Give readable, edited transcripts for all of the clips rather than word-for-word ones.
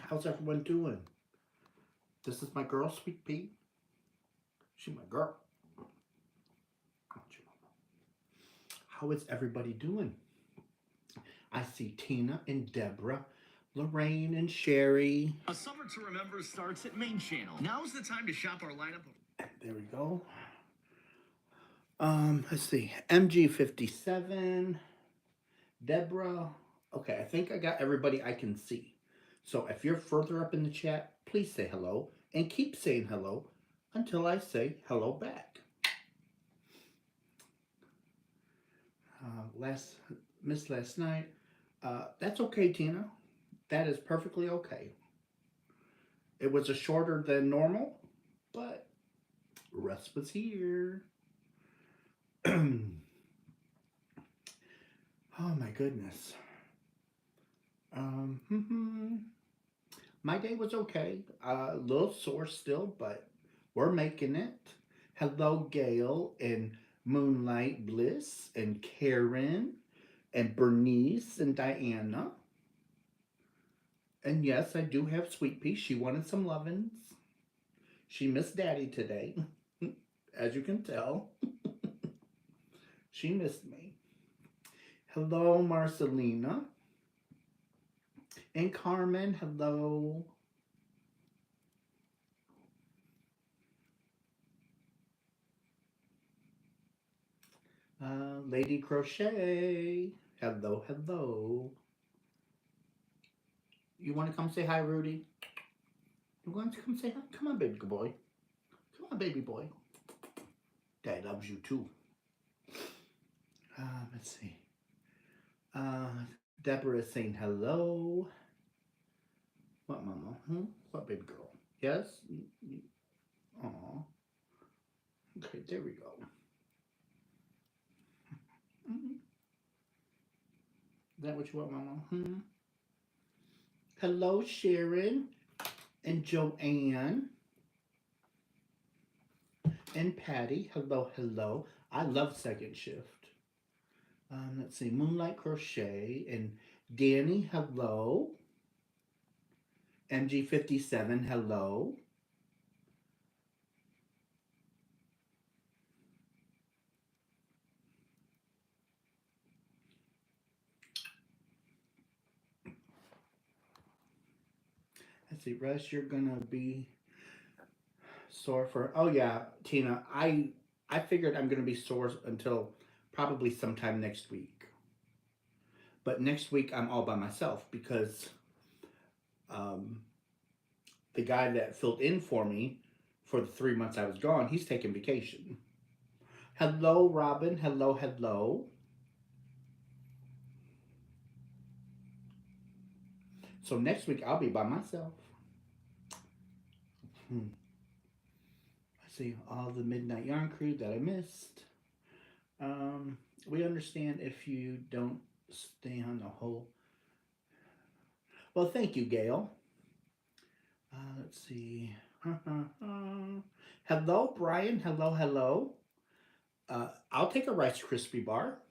How's everyone doing? This is my girl, Sweet Pea. She my girl. How is everybody doing? I see Tina and Deborah, Lorraine and Sherry. A summer to remember starts at Main Channel. Now's the time to shop our lineup of. There we go. Let's see. MG57, Deborah. Okay, I think I got everybody I can see. So if you're further up in the chat, please say hello and keep saying hello until I say hello back. Last missed last night. That's okay, Tina. That is perfectly okay. It was a shorter than normal, but Russ was here. Oh my goodness. My day was okay. A little sore still, but we're making it. Hello, Gail and Moonlight Bliss and Karen and Bernice and Diana. And yes, I do have Sweet Pea. She wanted some lovin's. She missed Daddy today, as you can tell. She missed me. Hello, Marcelina. And Carmen, hello. Lady Crochet, hello, hello. You want to come say hi, Rudy? You want to come say hi? Come on, baby boy. Come on, baby boy. Dad loves you too. Let's see. Deborah is saying hello. What, mama? What, baby girl? Yes? Aw. Okay, there we go. Is that what you want, mama? Hello, Sharon and Joanne and Patty. Hello, hello. I love second shift. Let's see, Moonlight Crochet and Danny, hello. MG57, hello. Let's see, Russ, you're gonna be sore for. Oh yeah, Tina, I figured I'm gonna be sore until probably sometime next week. But next week I'm all by myself because um, the guy that filled in for me for the 3 months I was gone, he's taking vacation. Hello, Robin. Hello, hello. So next week I'll be by myself. I see all the Midnight Yarn crew that I missed. We understand if you don't stay on the whole. Well, thank you, Gail. Let's see. Hello, Brian. Hello, hello. I'll take a Rice Krispie bar.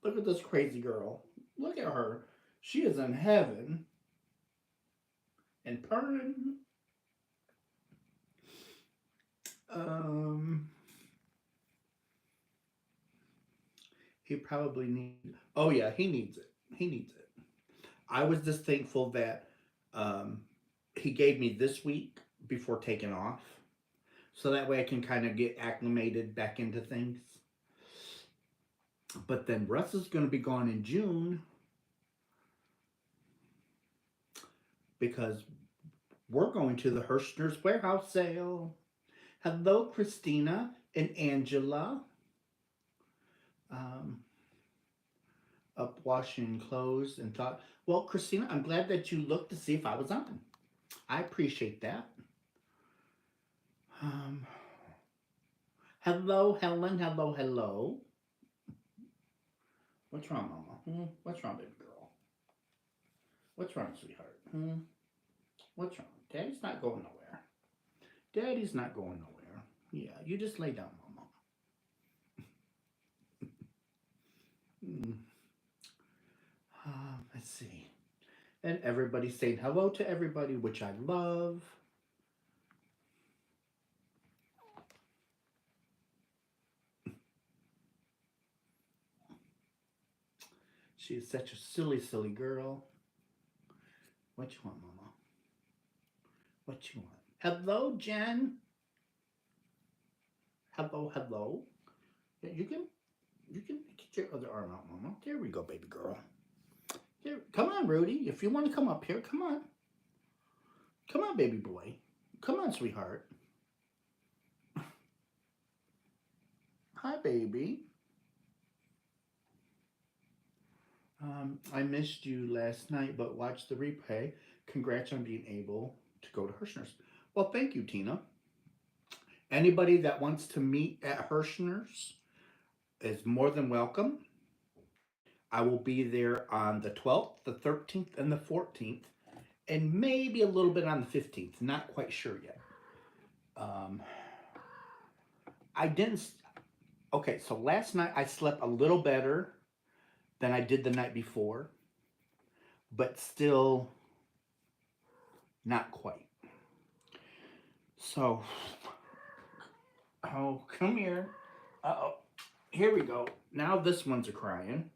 Look at this crazy girl. Look at her. She is in heaven. And purring. He probably needs. Oh yeah, he needs it. He needs it. I was just thankful that he gave me this week before taking off, so that way I can kind of get acclimated back into things. But then Russ is going to be gone in June because we're going to the Herrschners warehouse sale. Hello, Christina and Angela. Up washing clothes and thought, well, Christina, I'm glad that you looked to see if I was on. I appreciate that. Hello, Helen. Hello, hello. What's wrong, Mama? What's wrong, baby girl? What's wrong, sweetheart? What's wrong? Daddy's not going nowhere. Daddy's not going nowhere. Yeah, you just lay down, Mama. Let's see. And everybody's saying hello to everybody, which I love. She is such a silly, silly girl. What you want, Mama? What you want? Hello, Jen. Hello, hello. Yeah, you can get your other arm out, Mama. There we go, baby girl. Here, come on, Rudy. If you want to come up here, come on. Come on, baby boy. Come on, sweetheart. Hi, baby. I missed you last night, but watched the replay. Congrats on being able to go to Herrschners. Well, thank you, Tina. Anybody that wants to meet at Herrschners is more than welcome. I will be there on the 12th, the 13th, and the 14th, and maybe a little bit on the 15th. Not quite sure yet. Um, I didn't. Okay, so last night I slept a little better than I did the night before, but still not quite. So, oh, come here. Uh-oh. Here we go. Now this one's a crying.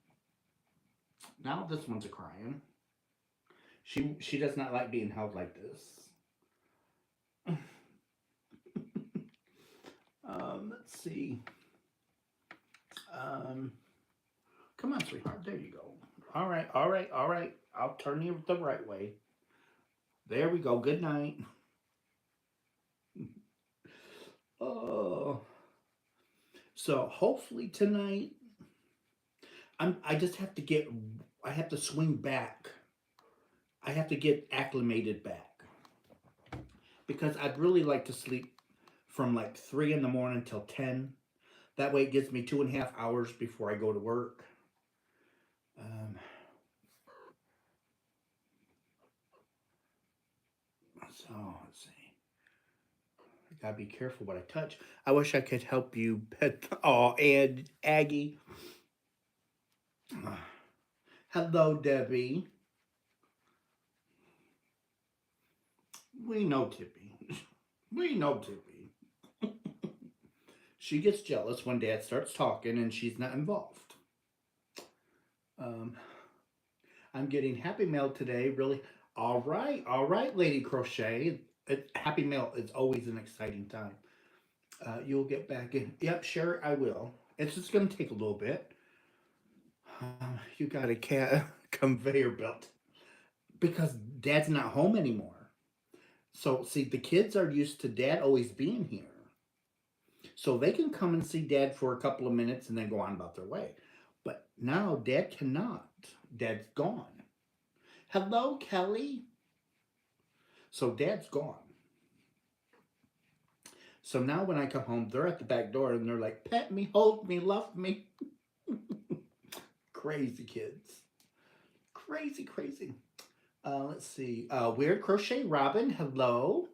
Now this one's a crying. She does not like being held like this. Let's see. Um, Come on, sweetheart. There you go. All right, all right, all right. I'll turn you the right way. There we go. Good night. Oh. So hopefully tonight, I just have to get. I have to swing back. I have to get acclimated back because I'd really like to sleep from like 3 in the morning till 10. That way it gives me 2.5 hours before I go to work. Um, so let's see. I gotta be careful what I touch. I wish I could help you pet. Oh, and Aggie. Hello, Debbie. We know Tippy. We know Tippy. She gets jealous when Dad starts talking and she's not involved. Um, I'm getting Happy Mail today. Really, all right, Lady Crochet. Happy Mail is always an exciting time. You'll get back in. Yep, sure, I will. It's just gonna take a little bit. You got a cat conveyor belt because Dad's not home anymore. So see, the kids are used to Dad always being here, so they can come and see Dad for a couple of minutes and then go on about their way. But now Dad cannot. Dad's gone. Hello, Kelly. So Dad's gone. So now when I come home, they're at the back door and they're like, pet me, hold me, love me. Crazy kids. Crazy, crazy. Let's see. Weird Crochet Robin, hello.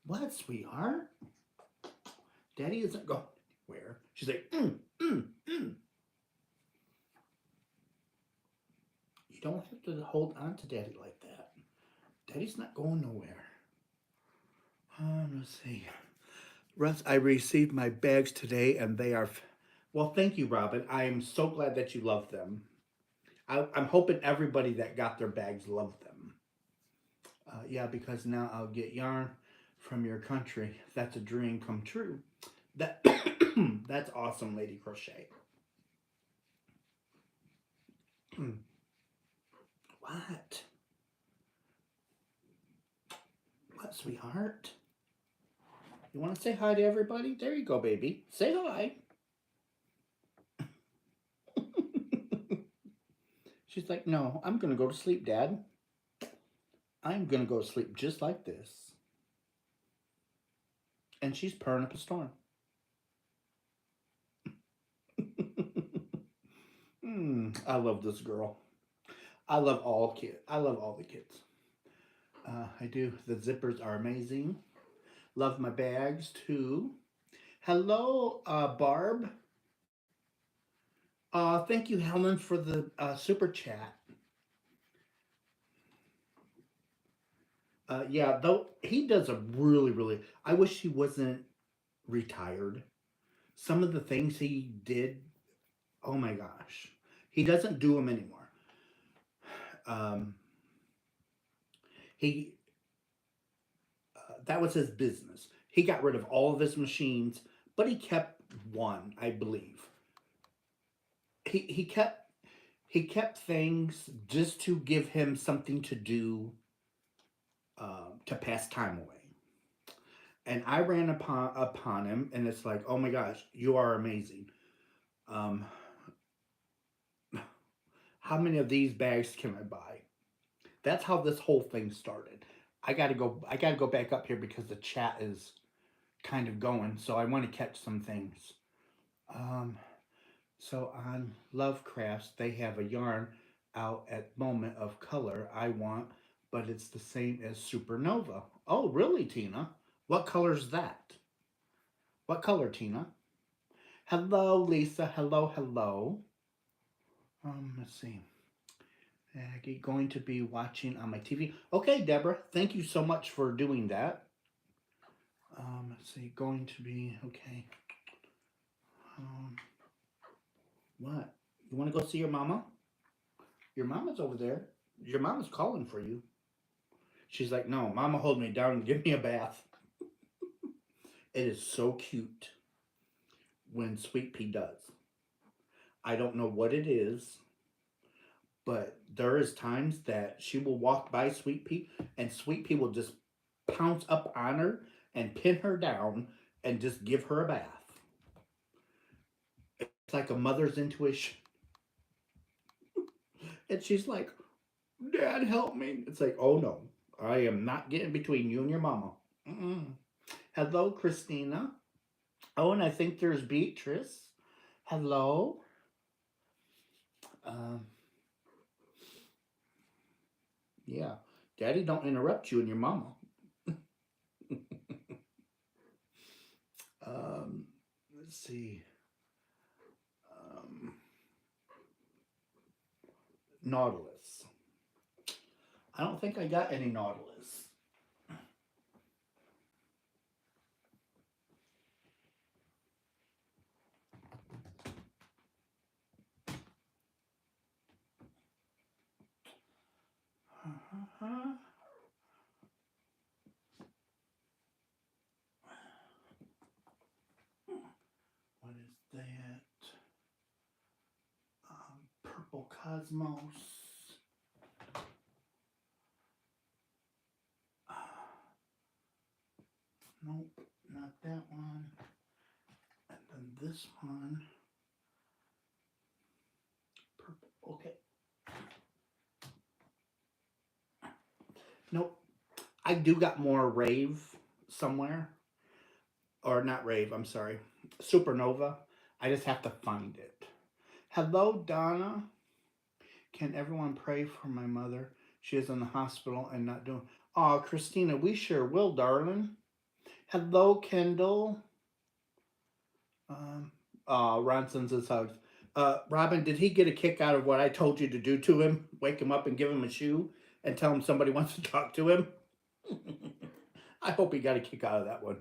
What, sweetheart? Daddy isn't going anywhere. She's like, mm. You don't have to hold on to Daddy like that. Daddy's not going nowhere. Let's see. Russ, I received my bags today and they are. Well, thank you, Robin. I am so glad that you love them. I'm hoping everybody that got their bags loved them. Yeah, because now I'll get yarn from your country. That's a dream come true. That that's awesome, Lady Crochet. What? What, sweetheart? You want to say hi to everybody? There you go, baby. Say hi. She's like, no, I'm going to go to sleep, Dad. I'm going to go to sleep just like this. And she's purring up a storm. I love this girl. I love all kids. I love all the kids. I do. The zippers are amazing. Love my bags too. Hello, Barb. Thank you, Helen, for the super chat. Yeah, though he does a really. I wish he wasn't retired. Some of the things he did, oh my gosh, he doesn't do them anymore. Um, he that was his business. He got rid of all of his machines, but he kept one, I believe. He kept things just to give him something to do to pass time away. And I ran upon him, and it's like, oh my gosh, you are amazing. Um, how many of these bags can I buy? That's how this whole thing started. I gotta go. I gotta go back up here because the chat is kind of going, so I want to catch some things. Um, so on Lovecrafts, they have a yarn out at Moment of Color I want, but it's the same as Supernova. Oh, really, Tina? What color's that? What color, Tina? Hello, Lisa. Hello. Let's see. Aggie, going to be watching on my TV. Okay, Deborah, thank you so much for doing that. Let's see. Going to be okay. Um, what? You want to go see your mama? Your mama's over there. Your mama's calling for you. She's like, no, mama, hold me down and give me a bath. It is so cute when Sweet Pea does. I don't know what it is, but there is times that she will walk by Sweet Pea and Sweet Pea will just pounce up on her and pin her down and just give her a bath. It's like a mother's intuition. And she's like, Dad, help me. It's like, oh no, I am not getting between you and your mama. Mm-mm. Hello, Christina. Oh, and I think there's Beatrice. Hello. Um, yeah. Daddy don't interrupt you and your mama. Let's see. Um, Nautilus. I don't think I got any Nautilus. What is that? Purple Cosmos. Nope, not that one. And then this one. Purple. Okay. Nope. I do got more Rave somewhere. Or not Rave, I'm sorry. Supernova. I just have to find it. Hello, Donna. Can everyone pray for my mother? She is in the hospital and not doing. Oh, Christina, we sure will, darling. Hello, Kendall. Um, Ron sends his hugs. Robin, did he get a kick out of what I told you to do to him? Wake him up and give him a shoe and tell him somebody wants to talk to him? I hope he got a kick out of that one.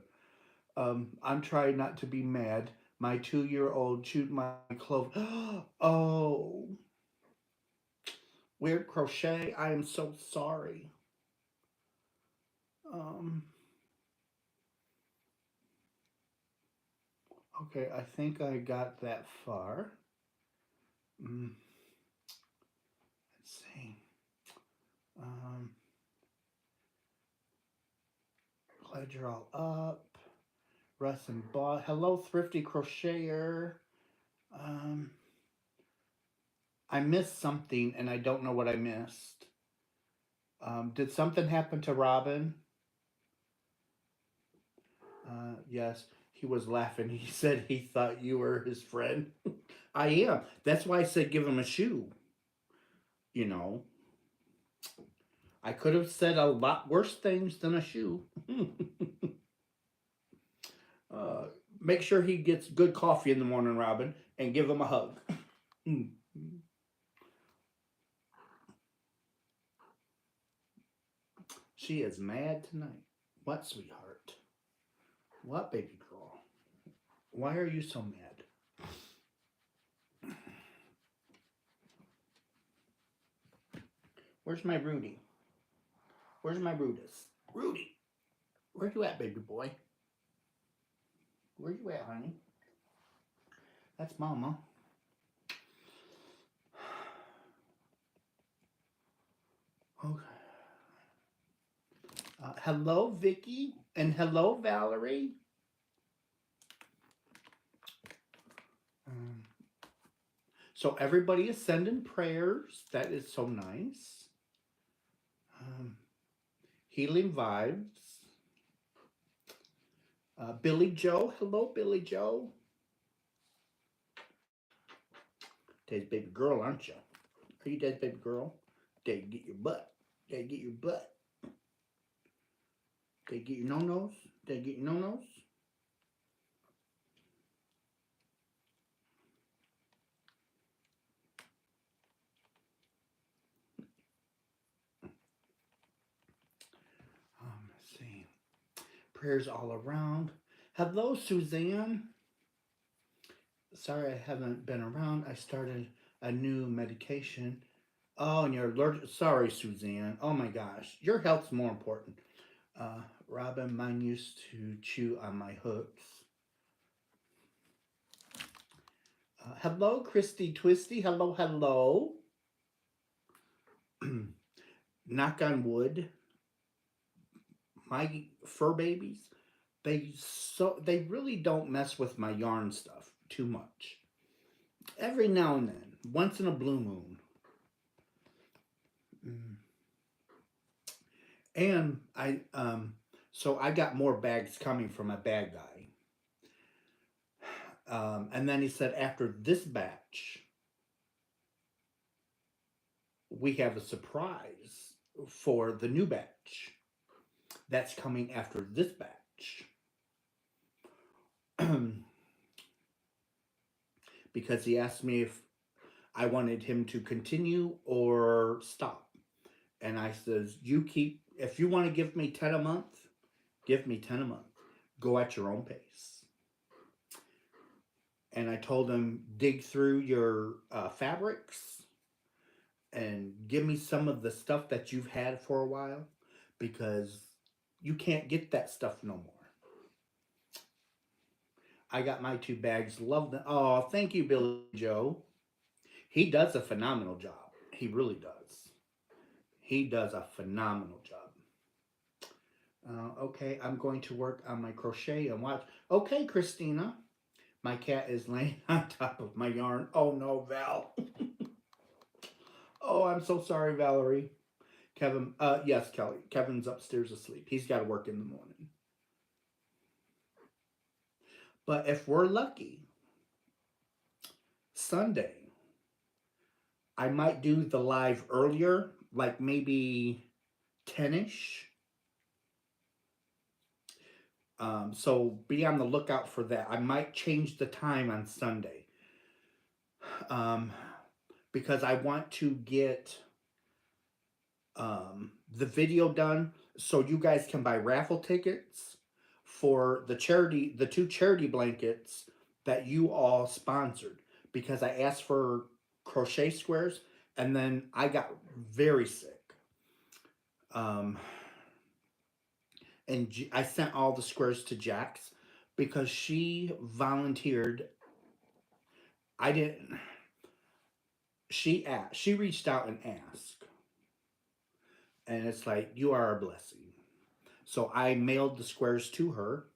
I'm trying not to be mad. My 2-year-old chewed my clothes. Oh, weird crochet. I am so sorry. Um, okay, I think I got that far. Let's see. Um, Glad you're all up. Russ and Bob. Hello, Thrifty Crocheter. Um, I missed something and I don't know what I missed. Did something happen to Robin? Yes, he was laughing. He said he thought you were his friend. I am. That's why I said give him a shoe. You know, I could have said a lot worse things than a shoe. uh, Make sure he gets good coffee in the morning, Robin, and give him a hug. Mm. She is mad tonight. What, sweetheart? What, baby girl? Why are you so mad? Where's my Rudy? Where's my Rudis? Rudy! Where you at, baby boy? Where you at, honey? That's Mama. Okay. Hello, Vicky, and hello, Valerie. Um, so everybody is sending prayers. That is so nice. Healing vibes. Billy Joe. Hello, Billy Joe. Dad's baby girl, aren't you? Are you Dad's baby girl? Dad, get your butt. Dad, get your butt. Dad, get your no-nos. Dad, get your no-nos. Let's see. Prayers all around. Hello, Suzanne. Sorry I haven't been around. I started a new medication. Oh, and you're allergic. Sorry, Suzanne. Oh my gosh. Your health's more important. Robin, mine used to chew on my hooks. Hello, Christy Twisty. Hello, hello. Knock on wood. My fur babies, they really don't mess with my yarn stuff too much. Every now and then, once in a blue moon. And so I got more bags coming from a bag guy. And then he said, after this batch, we have a surprise for the new batch that's coming after this batch. Because he asked me if I wanted him to continue or stop. And I says, if you want to give me 10 a month, give me 10 a month. Go at your own pace. And I told him, dig through your fabrics and give me some of the stuff that you've had for a while, because you can't get that stuff no more. I got my 2 bags. Love them. Oh, thank you, Billy Joe. He does a phenomenal job. He really does. He does a phenomenal job. Okay, I'm going to work on my crochet and watch. Okay, Christina. My cat is laying on top of my yarn. Oh no, Val. Oh, I'm so sorry, Valerie. Kevin, yes, Kelly. Kevin's upstairs asleep. He's got to work in the morning. But if we're lucky, Sunday, I might do the live earlier, like maybe 10-ish. So be on the lookout for that. I might change the time on Sunday. Because I want to get the video done so you guys can buy raffle tickets for the 2 charity blankets that you all sponsored. Because I asked for crochet squares and then I got very sick. And I sent all the squares to Jax because she volunteered. I didn't. She reached out and asked. And it's like, you are a blessing. So I mailed the squares to her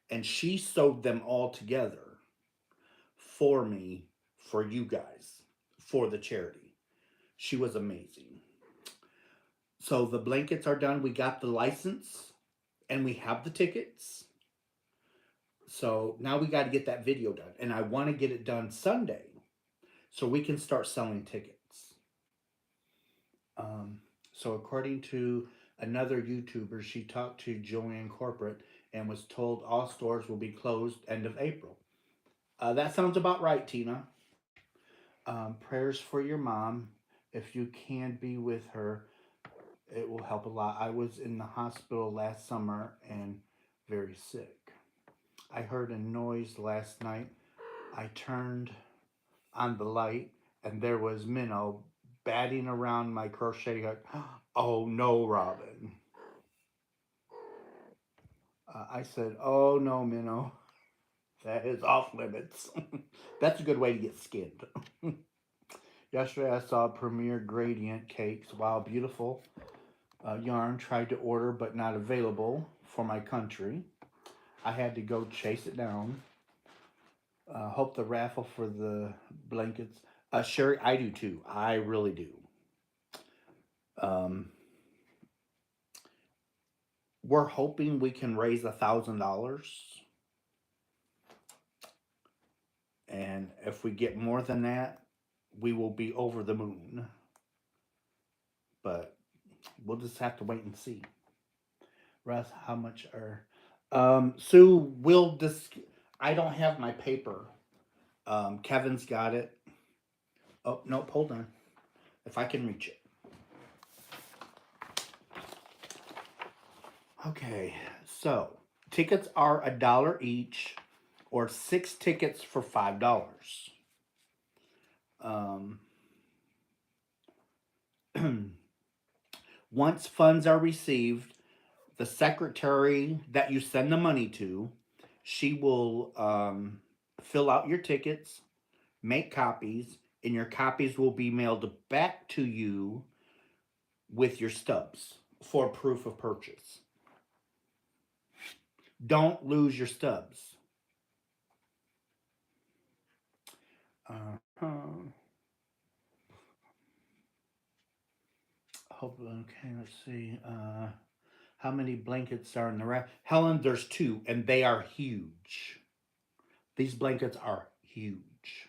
and she sewed them all together for me, for you guys, for the charity. She was amazing. So the blankets are done. We got the license and we have the tickets. So now we got to get that video done. And I want to get it done Sunday so we can start selling tickets. So according to another YouTuber, she talked to Joanne Corporate and was told all stores will be closed end of April. That sounds about right, Tina. Prayers for your mom. If you can be with her, it will help a lot. I was in the hospital last summer and very sick. I heard a noise last night. I turned on the light and there was Minnow batting around my crochet hook. Oh no, Robin. I said, oh no, Minnow. That is off limits. That's a good way to get skinned. Yesterday I saw Premier Gradient Cakes. Wow, beautiful. Yarn tried to order but not available for my country. I had to go chase it down. Hope the raffle for the blankets. Sherry, I do too. I really do. Um, we're hoping we can raise $1,000, and if we get more than that, we will be over the moon. But we'll just have to wait and see. Russ, how much are? Sue, we'll just. I don't have my paper. Kevin's got it. Oh nope, hold on. If I can reach it. Okay, so tickets are $1 each, or 6 tickets for $5. Um, once funds are received, the secretary that you send the money to, she will fill out your tickets, make copies, and your copies will be mailed back to you with your stubs for proof of purchase. Don't lose your stubs. Uh, okay, let's see. How many blankets are in the rack? Helen, there's 2, and they are huge. These blankets are huge.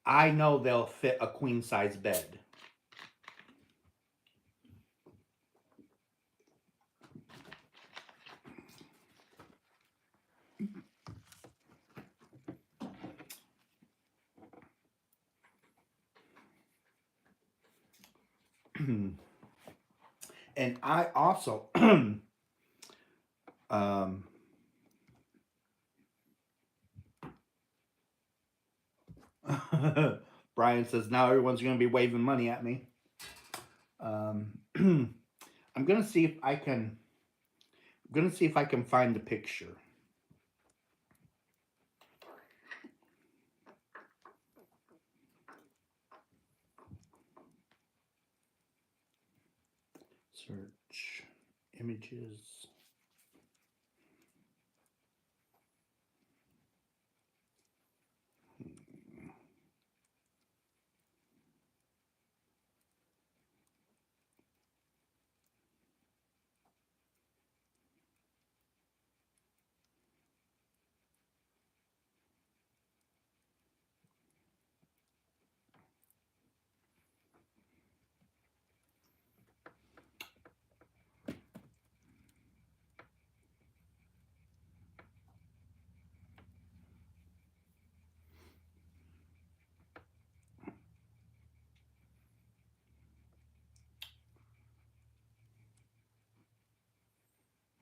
I know they'll fit a queen size bed. And I also, um, Brian says now everyone's going to be waving money at me. I'm going to see if I can. I'm going to see if I can find the picture. Search images.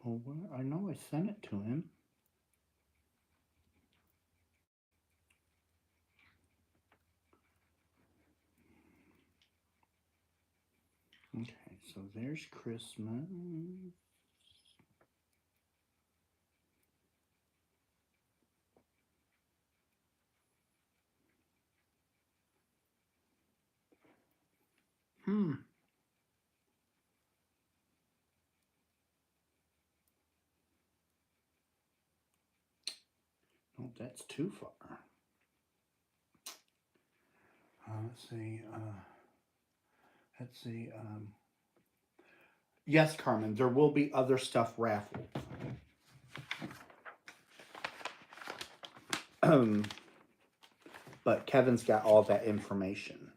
Well, I know I sent it to him. Okay, so there's Christmas. Hmm. Oh, that's too far. Let's see. Let's see. Yes, Carmen, there will be other stuff raffled. But Kevin's got all that information.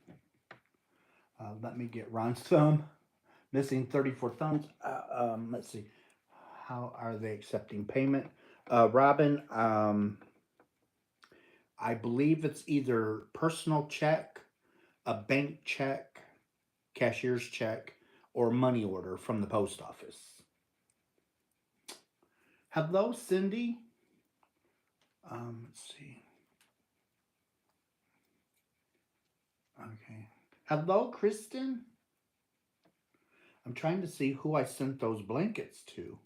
Let me get Ron's thumb. Missing 34 thumbs. Let's see. How are they accepting payment? Robin, I believe it's either personal check, a bank check, cashier's check, or money order from the post office. Hello, Cindy. Let's see. Okay. Hello, Kristen. I'm trying to see who I sent those blankets to.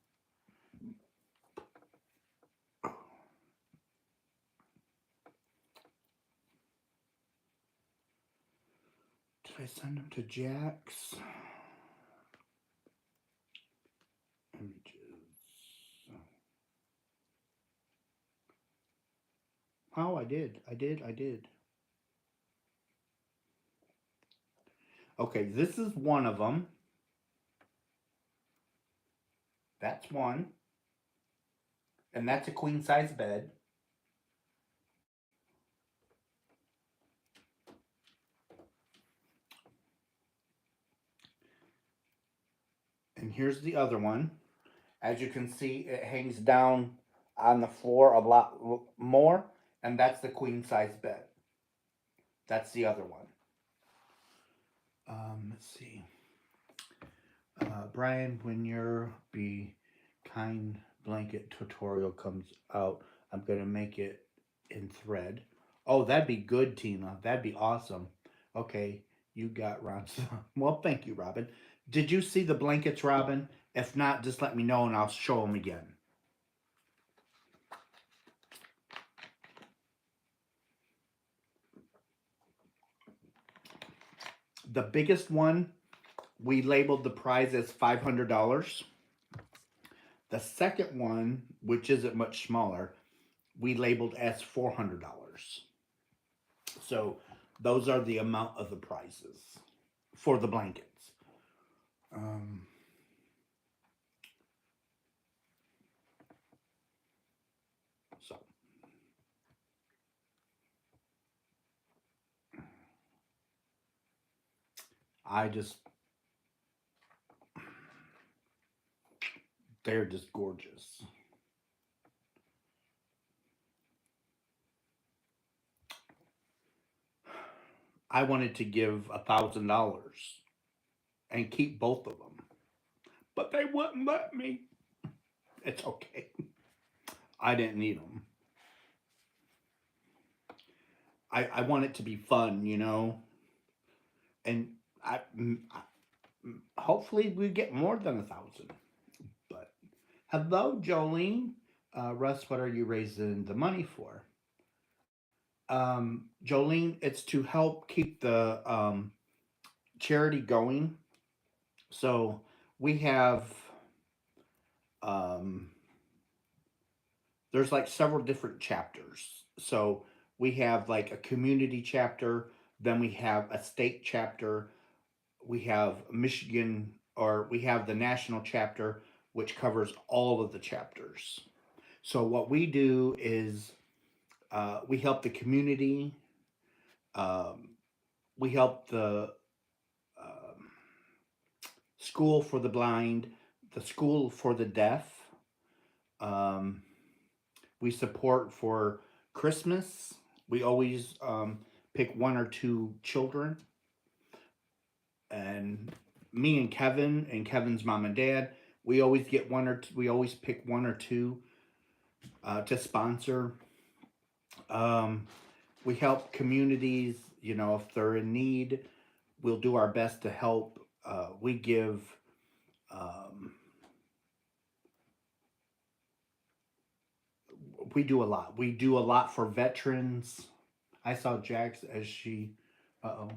Did I send them to Jax? Images. Oh, I did. I did. Okay, this is one of them. That's one. And that's a queen size bed. And here's the other one. As you can see, it hangs down on the floor a lot more. And that's the queen size bed. That's the other one. Let's see. Brian, when your Be Kind blanket tutorial comes out, I'm going to make it in thread. Oh, that'd be good, Tina. That'd be awesome. Okay, you got Ron. Well, thank you, Robin. Did you see the blankets, Robin? If not, just let me know and I'll show them again. The biggest one, we labeled the prize as $500. The second one, which isn't much smaller, we labeled as $400. So those are the amount of the prizes for the blankets. Um, so I just, they're just gorgeous. I wanted to give $1,000 and keep both of them, but they wouldn't let me. It's okay. I didn't need them. I want it to be fun, you know, and hopefully we get more than 1,000. But hello, Jolene. Russ, what are you raising the money for? Jolene, it's to help keep the charity going. So we have um, there's like several different chapters. So we have like a community chapter, then we have a state chapter, we have Michigan, or we have the national chapter, which covers all of the chapters. So what we do is we help the community, um, we help the um, school for the blind, the school for the deaf. Um, we support for Christmas. We always pick one or two children, and me and Kevin's mom and dad, we always get one or two, we always pick one or two to sponsor. Um, we help communities, you know, if they're in need. We'll do our best to help. We give. Um, we do a lot. We do a lot for veterans. I saw Jax as she. Oh.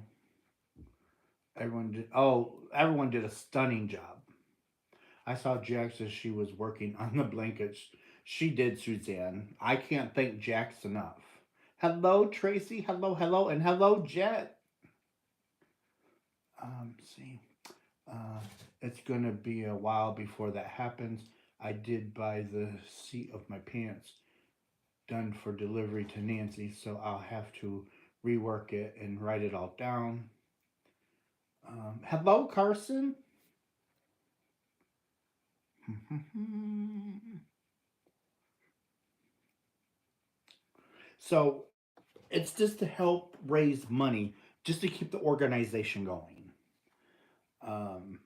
Everyone did. Oh, everyone did a stunning job. I saw Jax as she was working on the blankets. She did, Suzanne. I can't thank Jax enough. Hello, Tracy. Hello, hello, and hello, Jet. See, uh, it's gonna be a while before that happens. I did buy the seat of my pants done for delivery to Nancy, so I'll have to rework it and write it all down. Hello, Carson. So it's just to help raise money, just to keep the organization going. Um,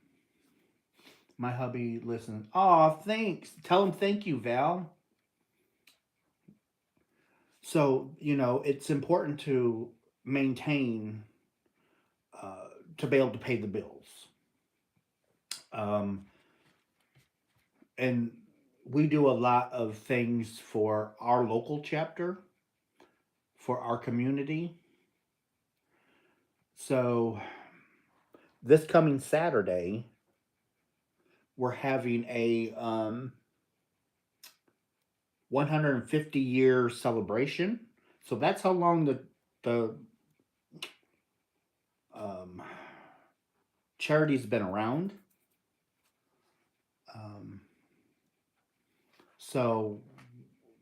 my hubby listens. Oh, thanks. Tell him thank you, Val. So, it's important to maintain, to be able to pay the bills. Um, and we do a lot of things for our local chapter, for our community. So, this coming Saturday, we're having a 150-year celebration. So that's how long the um, charity's been around. Um, so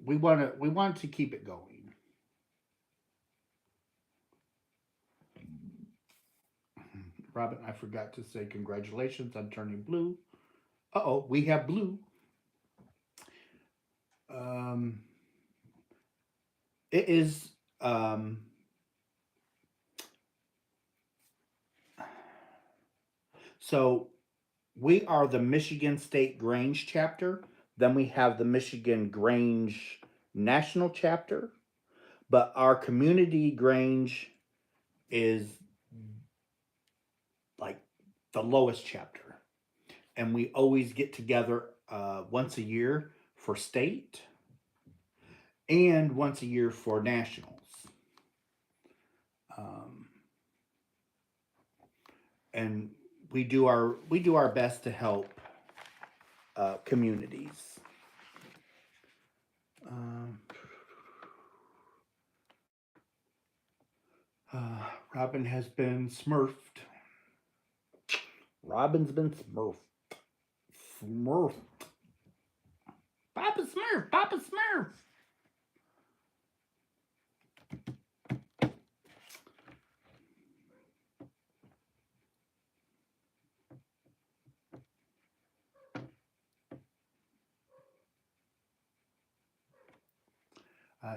we want to keep it going. Robin, I forgot to say congratulations on turning blue. Uh-oh, we have blue. Um, it is so we are the Michigan State Grange chapter. Then we have the Michigan Grange National chapter. But our community Grange is like the lowest chapter. And we always get together once a year for state and once a year for nationals. Um, and we do our best to help communities. Um, Robin has been smurfed. Robin's been smurfed. Smurfed. Papa Smurf. Papa Smurf.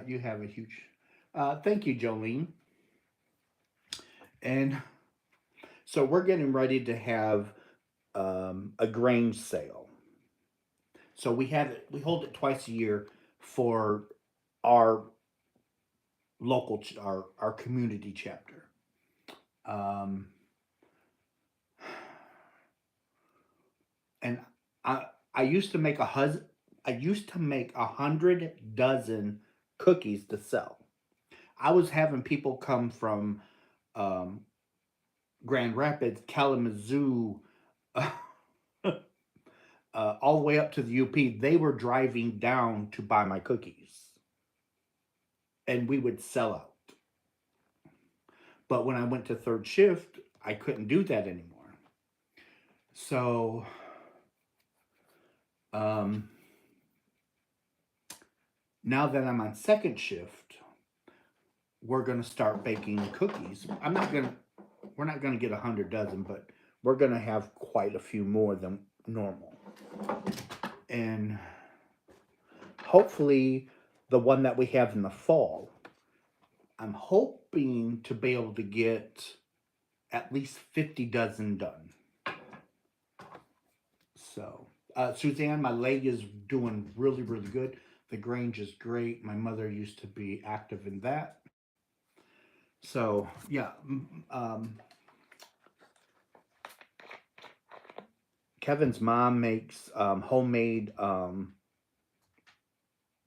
You have a huge. Thank you, Jolene. And so we're getting ready to have a Grange sale. So we hold it twice a year for our our community chapter. Um, and I used to make I used to make 100 dozen cookies to sell. I was having people come from um, Grand Rapids, Kalamazoo, all the way up to the UP. They were driving down to buy my cookies, and we would sell out. But when I went to third shift, I couldn't do that anymore. So, um, now that I'm on second shift, we're gonna start baking cookies. We're not gonna get 100 dozen, but we're gonna have quite a few more than normal. And hopefully, the one that we have in the fall, I'm hoping to be able to get at least 50 dozen done. So, Suzanne, my leg is doing really, really good. The Grange is great. My mother used to be active in that. So, yeah. Kevin's mom makes homemade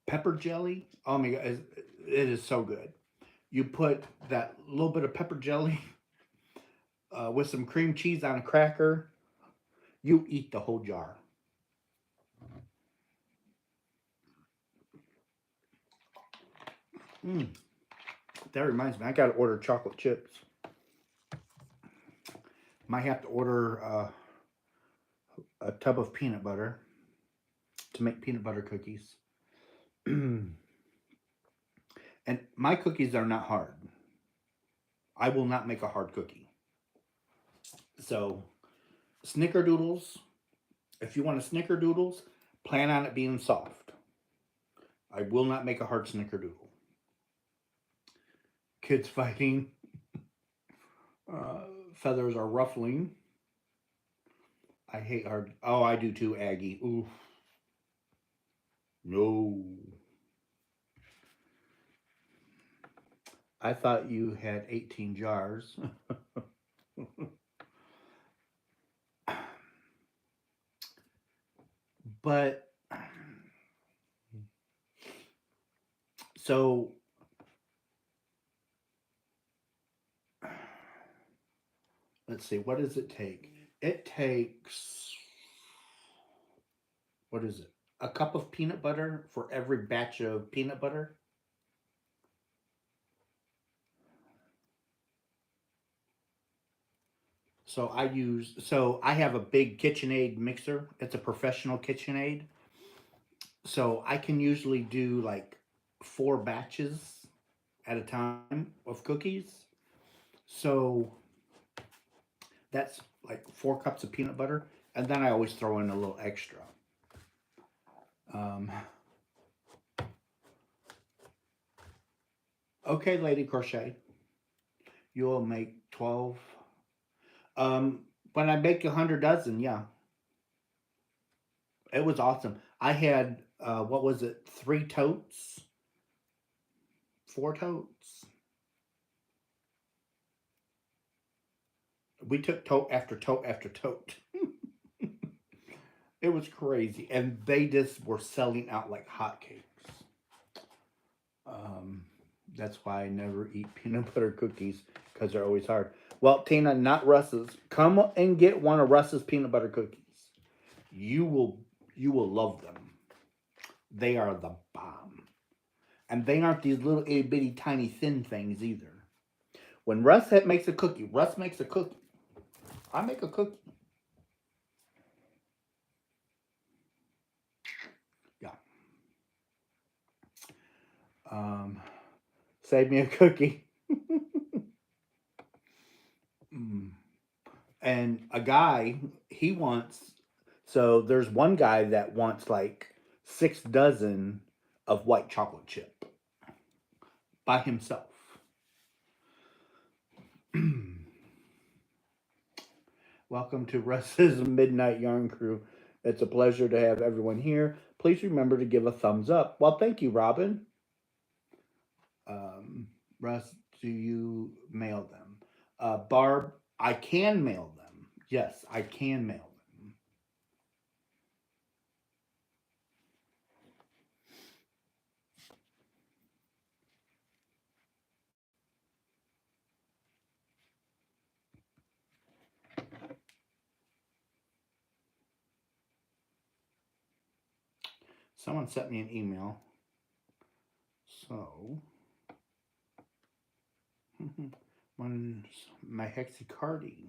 pepper jelly. Oh my God, it is so good. You put that little bit of pepper jelly with some cream cheese on a cracker. You eat the whole jar. Mm, that reminds me, I gotta order chocolate chips. Might have to order a tub of peanut butter to make peanut butter cookies. And my cookies are not hard. I will not make a hard cookie. So, snickerdoodles, if you want a snickerdoodles, plan on it being soft. I will not make a hard snickerdoodle. Kids fighting. Feathers are ruffling. I hate hard. Oh, I do too, Aggie. Oof. No. I thought you had 18 jars. But, so, let's see. What does it take? It takes, what is it? A cup of peanut butter for every batch of peanut butter. So I have a big KitchenAid mixer. It's a professional KitchenAid. So I can usually do like 4 batches at a time of cookies. So that's like 4 cups of peanut butter. And then I always throw in a little extra. Um, okay, Lady Crochet. You'll make 12. When I make 100 dozen, yeah. It was awesome. I had, what was it, 3 totes? 4 totes? We took tote after tote after tote. It was crazy. And they just were selling out like hotcakes. Um, that's why I never eat peanut butter cookies because they're always hard. Well, Tina, not Russ's. Come and get one of Russ's peanut butter cookies. You will you will love them. They are the bomb. And they aren't these little itty bitty tiny thin things either. When makes a cookie, Russ makes a cookie. I make a cookie. Yeah. Um, Save me a cookie. Mm. And a guy, he wants, so there's one guy that wants like 6 dozen of white chocolate chip by himself. Welcome to Russ's Midnight Yarn Crew. It's a pleasure to have everyone here. Please remember to give a thumbs up. Well, thank you, Robin. Russ, do you mail them? Barb, I can mail them. Yes, I can mail them. Someone sent me an email. So, when my hexacardy.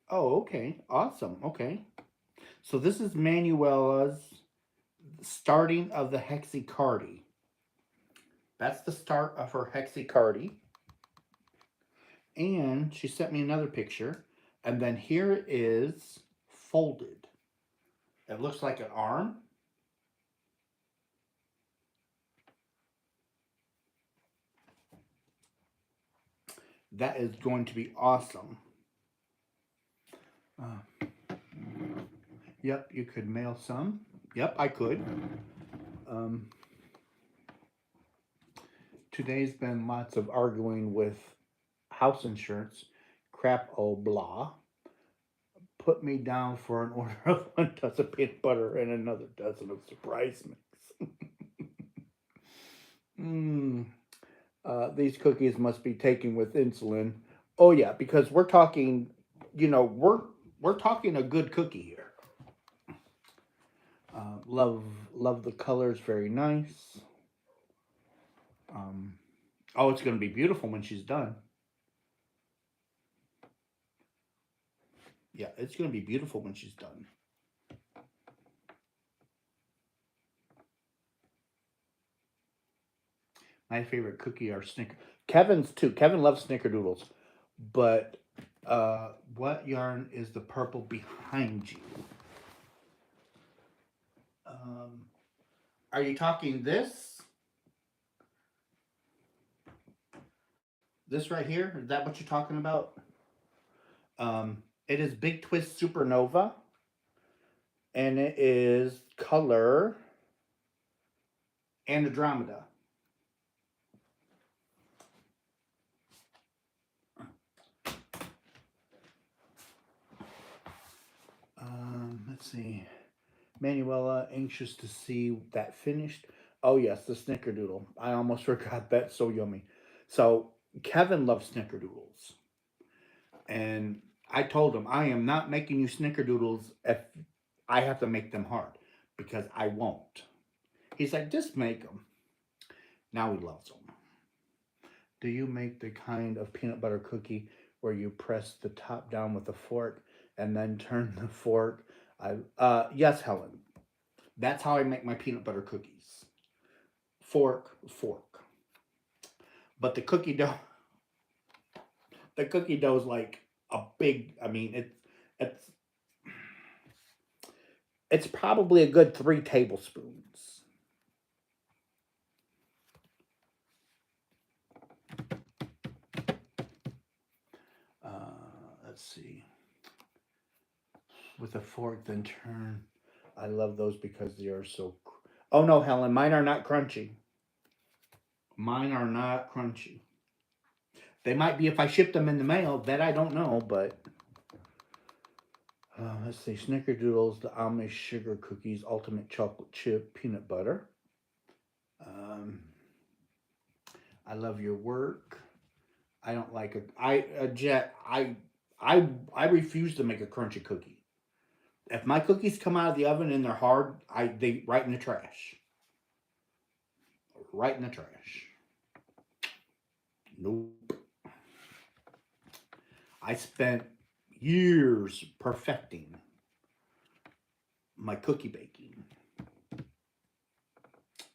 Oh, okay. Awesome. Okay. So this is Manuela's starting of the hexacardy. That's the start of her hexacardy. And she sent me another picture. And then here it is folded. It looks like an arm. That is going to be awesome. Uh, yep, you could mail some. Yep, I could. Um, Today's been lots of arguing with house insurance. Crap, oh blah. Put me down for an order of 1 dozen peanut butter and another dozen of surprise mix. mm, these cookies must be taken with insulin. Oh yeah, because we're talking, we're talking a good cookie here. Love the colors, very nice. Um, oh, it's going to be beautiful when she's done. Yeah, it's going to be beautiful when she's done. My favorite cookie are Snicker. Kevin's too. Kevin loves Snickerdoodles. But what yarn is the purple behind you? Um, are you talking this? This right here, is that what you're talking about? It is Big Twist Supernova, and it is color Andromeda. Let's see. Manuela, anxious to see that finished. Oh yes, the snickerdoodle. I almost forgot that. So yummy. So Kevin loves snickerdoodles, and I told him I am not making you snickerdoodles if I have to make them hard because I won't. He's like, just make them. Now he loves them. Do you make the kind of peanut butter cookie where you press the top down with a fork and then turn the fork? Yes, Helen. That's how I make my peanut butter cookies. Fork, fork. But the cookie dough is like a big. I mean, it's it's probably a good 3 tablespoons. Let's see. With a fork, then turn. I love those because they are so. Oh no, Helen, mine are not crunchy. Mine are not crunchy. They might be if I ship them in the mail. That I don't know, but let's see. Snickerdoodles, the Amish sugar cookies, ultimate chocolate chip, peanut butter. Um, I love your work. I don't like a jet. I refuse to make a crunchy cookie. If my cookies come out of the oven and they're hard, they right in the trash. Right in the trash. Nope. I spent years perfecting my cookie baking.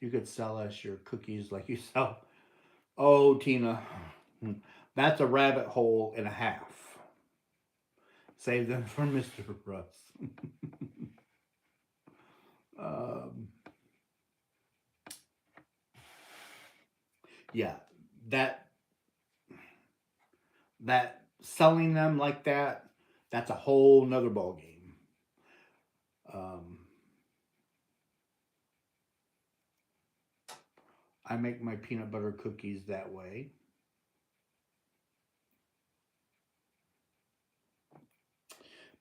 You could sell us your cookies like you sell. Oh, Tina, that's a rabbit hole and a half. Save them for Mr. Russ. um, yeah, that that selling them like that, that's a whole nother ball game. Um, I make my peanut butter cookies that way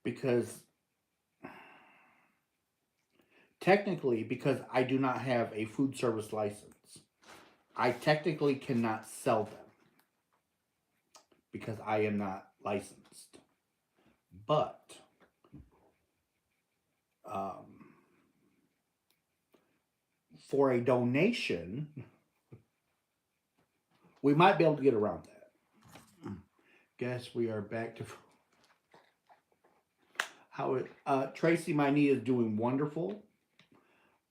because technically, because I do not have a food service license, I technically cannot sell them because I am not licensed. But um, for a donation, we might be able to get around that. Guess we are back to how it. Tracy, my knee is doing wonderful.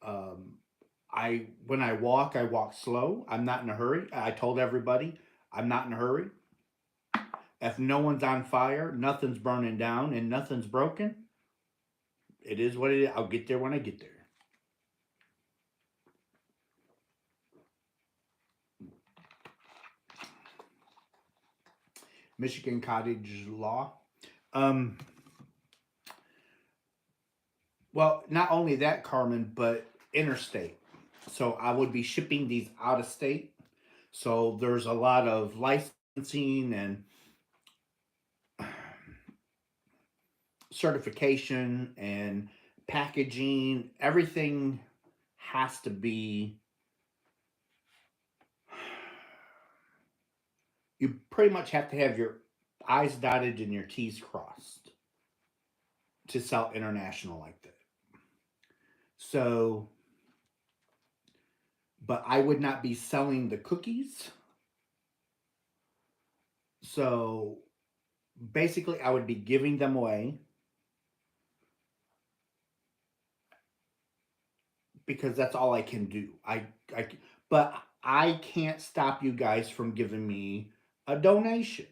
Um, when I walk slow. I'm not in a hurry. I told everybody I'm not in a hurry. If no one's on fire, nothing's burning down, and nothing's broken, it is what it is. I'll get there when I get there. Michigan cottage law. Um, well, not only that, Carmen, but interstate. So I would be shipping these out of state. So there's a lot of licensing and certification and packaging. Everything has to be. You pretty much have to have your I's dotted and your T's crossed to sell international like that. So, but I would not be selling the cookies. So basically, I would be giving them away because that's all I can do. But I can't stop you guys from giving me a donation.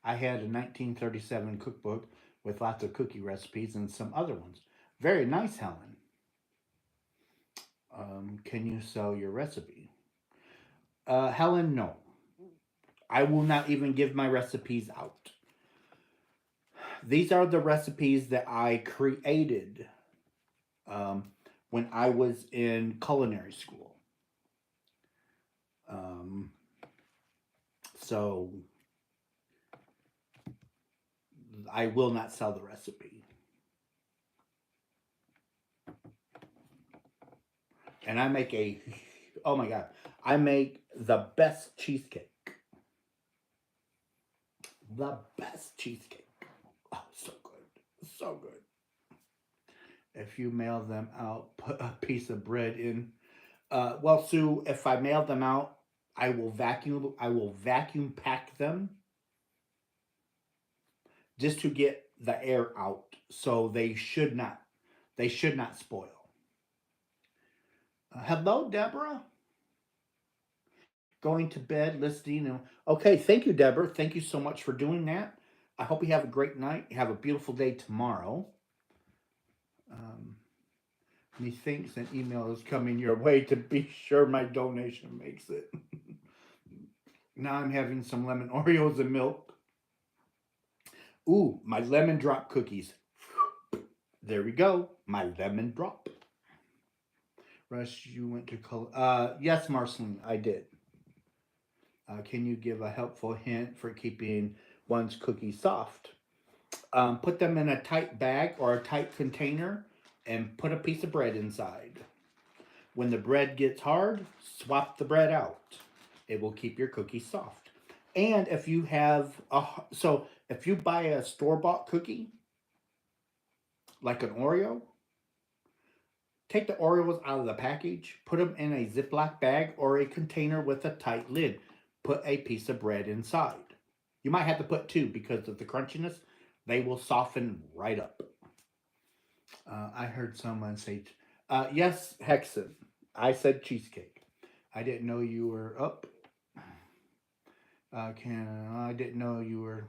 I had a 1937 cookbook with lots of cookie recipes and some other ones. Very nice, Helen. Can you sell your recipe? Helen, no. I will not even give my recipes out. These are the recipes that I created um, when I was in culinary school. Um, so I will not sell the recipe. And I make oh my God, I make the best cheesecake. The best cheesecake. Oh, so good. So good. If you mail them out, put a piece of bread in. Well, Sue, if I mail them out, I will vacuum. I will vacuum pack them just to get the air out, so they should not. They should not spoil. Hello, Deborah. Going to bed, listening. Okay, thank you, Deborah. Thank you so much for doing that. I hope you have a great night. Have a beautiful day tomorrow. Um, Methinks an email is coming your way to be sure my donation makes it. Now I'm having some lemon Oreos and milk. Ooh, my lemon drop cookies. There we go. My lemon drop. Rush, you went to color. Yes, Marceline, I did. Can you give a helpful hint for keeping one's cookies soft? Put them in a tight bag or a tight container and put a piece of bread inside. When the bread gets hard, swap the bread out. It will keep your cookies soft. And if you have if you buy a store bought cookie, like an Oreo, take the Oreos out of the package, put them in a Ziploc bag or a container with a tight lid. Put a piece of bread inside. You might have to put two because of the crunchiness. They will soften right up. I heard someone say, yes, Hexen. I said cheesecake. I didn't know you were up. I didn't know you were.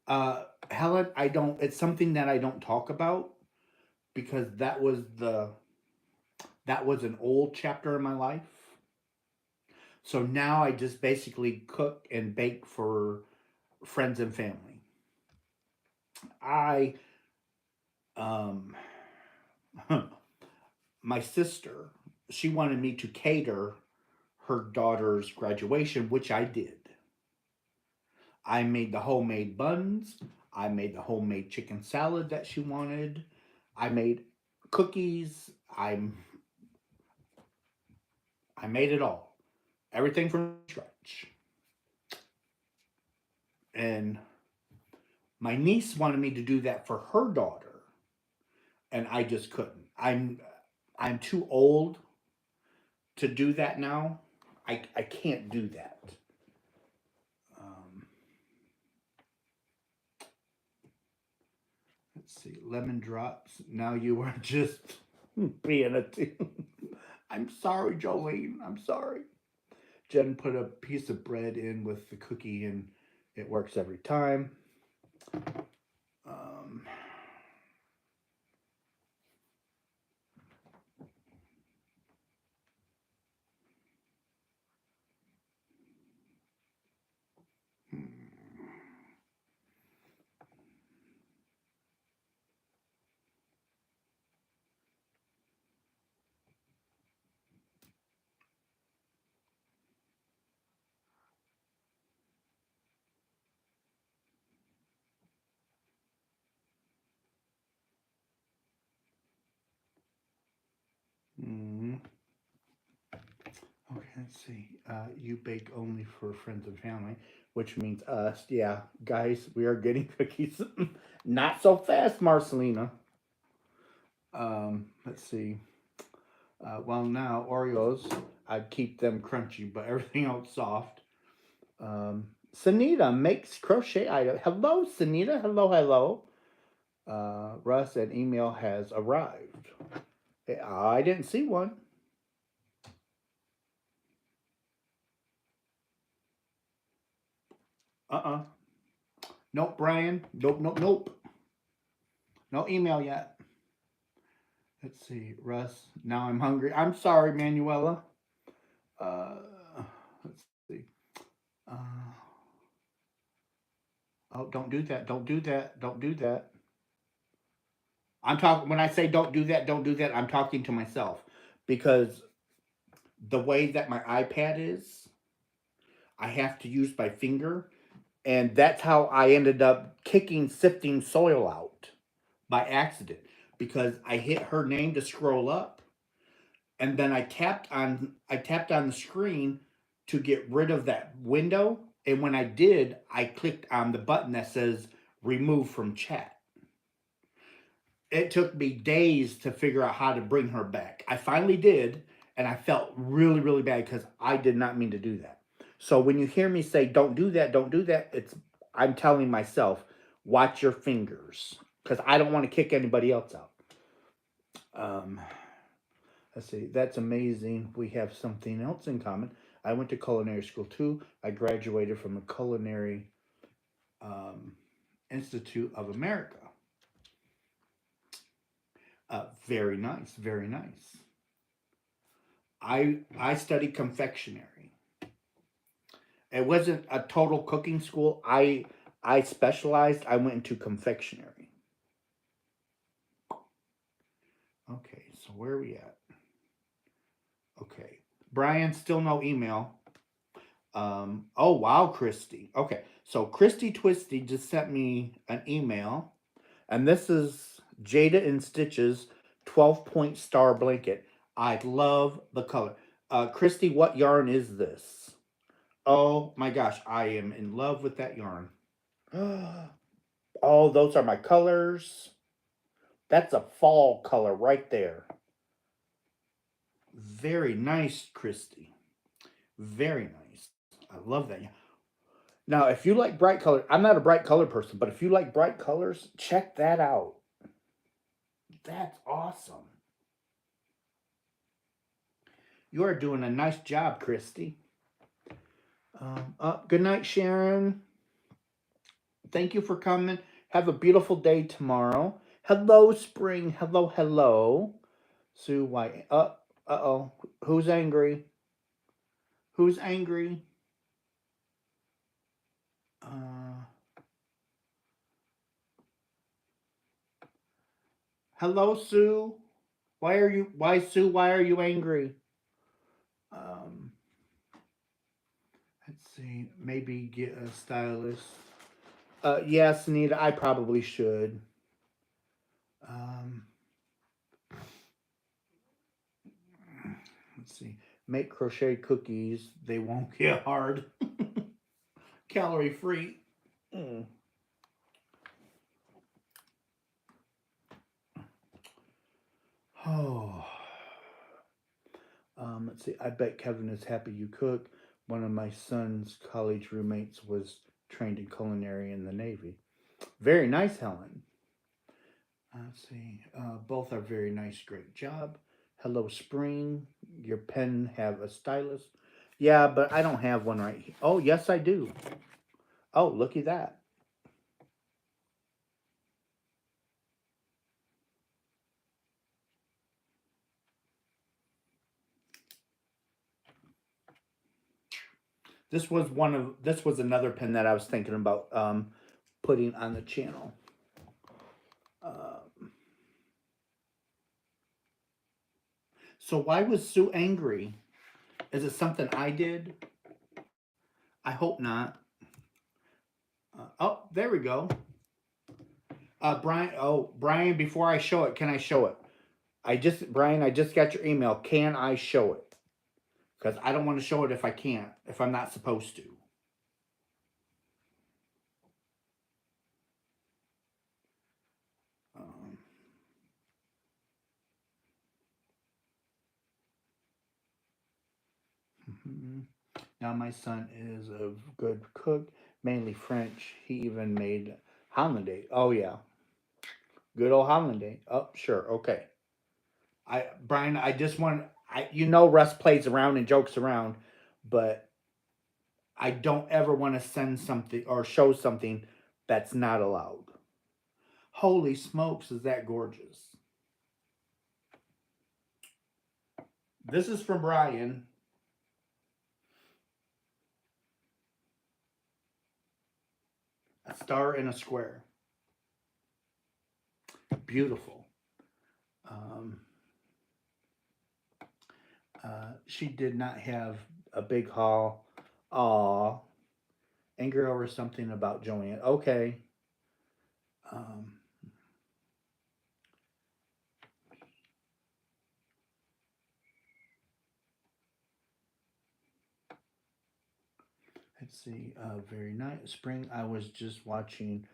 Helen, I don't. It's something that I don't talk about because that was an old chapter in my life. So now I just basically cook and bake for friends and family. I um my sister, she wanted me to cater her daughter's graduation, which I did. I made the homemade buns. I made the homemade chicken salad that she wanted. I made cookies. I made it all. Everything from scratch. And my niece wanted me to do that for her daughter, and I just couldn't. I'm too old to do that now. I can't do that. Um, let's see, lemon drops. Now you are just being a. I'm sorry, Jolene. I'm sorry. Jen put a piece of bread in with the cookie, and it works every time. Um, hmm. Hmm. Okay, let's see. You bake only for friends and family, which means us. Yeah, guys, we are getting cookies. Not so fast, Marcelina. Let's see. Well, now Oreos, I'd keep them crunchy, but everything else soft. Sanita makes crochet items. Hello, Sanita. Hello, hello. Russ, an email has arrived. I didn't see one. Uh-uh. Nope, Brian. Nope, nope, nope. No email yet. Let's see, Russ. Now I'm hungry. I'm sorry, Manuela. Uh, let's Oh, don't do that. Don't do that. Don't do that. I'm talking, when I say don't do that, don't do that, I'm talking to myself. Because the way that my iPad is, I have to use my finger. And that's how I ended up kicking sifting soil out by accident. Because I hit her name to scroll up, and then I tapped on the screen to get rid of that window. And when I did, I clicked on the button that says remove from chat. It took me days to figure out how to bring her back. I finally did, and I felt really, really bad because I did not mean to do that. So when you hear me say don't do that, don't do that, it's I'm telling myself, watch your fingers. Because I don't want to kick anybody else out. Um, let's see, that's amazing. We have something else in common. I went to culinary school too. I graduated from the Culinary um, Institute of America. Very nice, very nice. I studied confectionery. It wasn't a total cooking school. I specialized. I went into confectionery. Okay, so where are we at? Okay, Brian, still no email. Oh wow, Christy. Okay, so Christy Twisty just sent me an email, and this is Jada and Stitches 12-point star blanket. I love the color. Christy, what yarn is this? Oh my gosh, I am in love with that yarn. Oh, those are my colors. That's a fall color right there. Very nice, Christy. Very nice. I love that. Now, if you like bright color, I'm not a bright color person, but if you like bright colors, check that out. That's awesome. You are doing a nice job, Christy. Good night, Sharon. Thank you for coming. Have a beautiful day tomorrow. Hello, spring. Hello, hello. Sue White. Oh. Who's angry? Who's angry? Uh, hello, Sue. Why, Sue? Why are you angry? Um, let's see. Maybe get a stylist. Yes, Anita. I probably should. Um, let's see. Make crochet cookies. They won't get hard. Calorie free. Mm. Oh. Let's see. I bet Kevin is happy you cook. One of my son's college roommates was trained in culinary in the Navy. Very nice, Helen. Let's see. Both are very nice. Great job. Hello, Spring. Your pen have a stylus? Yeah, but I don't have one right here. Oh, yes, I do. Oh, look at that. This was another pen that I was thinking about putting on the channel. So why was Sue angry? Is it something I did? I hope not. Oh, there we go. Brian. Oh, Brian. Before I show it, can I show it? Brian. I just got your email. Can I show it? Because I don't want to show it if I can't. If I'm not supposed to. Um, now my son is a good cook, mainly French. He even made hollandaise. Oh yeah, good old hollandaise. Oh sure, okay. Brian, I just want Russ plays around and jokes around, but I don't ever want to send something or show something that's not allowed. Holy smokes, is that gorgeous? This is from Brian. A star in a square. Beautiful. Um, she did not have a big haul. Aw. Anger over something about Joanne. Okay. Um, let's see. Very nice. Spring. I was just watching.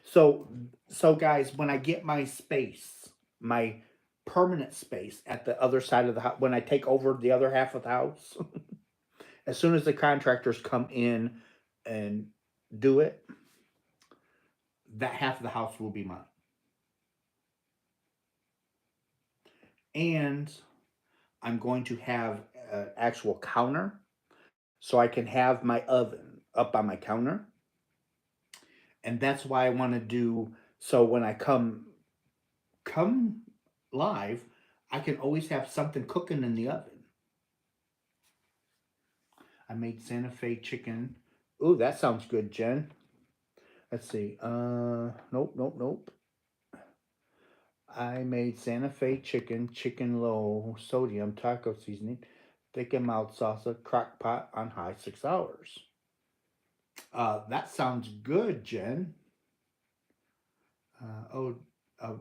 So, so guys, when I get my space, my permanent space at the other side of the house, when I take over the other half of the house, as soon as the contractors come in and do it, that half of the house will be mine. And I'm going to have an actual counter so I can have my oven up on my counter. And that's why I want to do so when I come live, I can always have something cooking in the oven. I made Santa Fe chicken. Ooh, that sounds good, Jen. Let's see. Nope, nope, nope. I made Santa Fe chicken, chicken low sodium taco seasoning, thick and mild salsa, crock pot on high 6 hours. That sounds good, Jen. Oh, a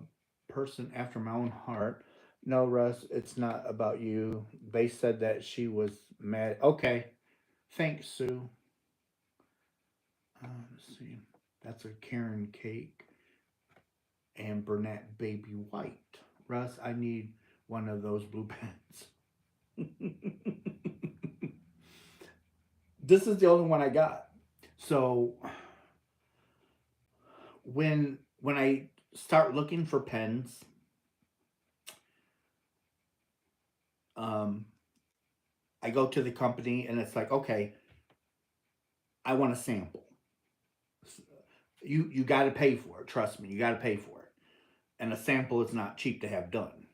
person after my own heart. No, Russ, it's not about you. They said that she was mad. Okay, thanks, Sue. Let's see. That's a Karen cake and Burnett baby white. Russ, I need one of those blue pens. This is the only one I got. So when I start looking for pens, um, I go to the company and it's like, okay, I want a sample. You got to pay for it. Trust me, you got to pay for it. And a sample is not cheap to have done.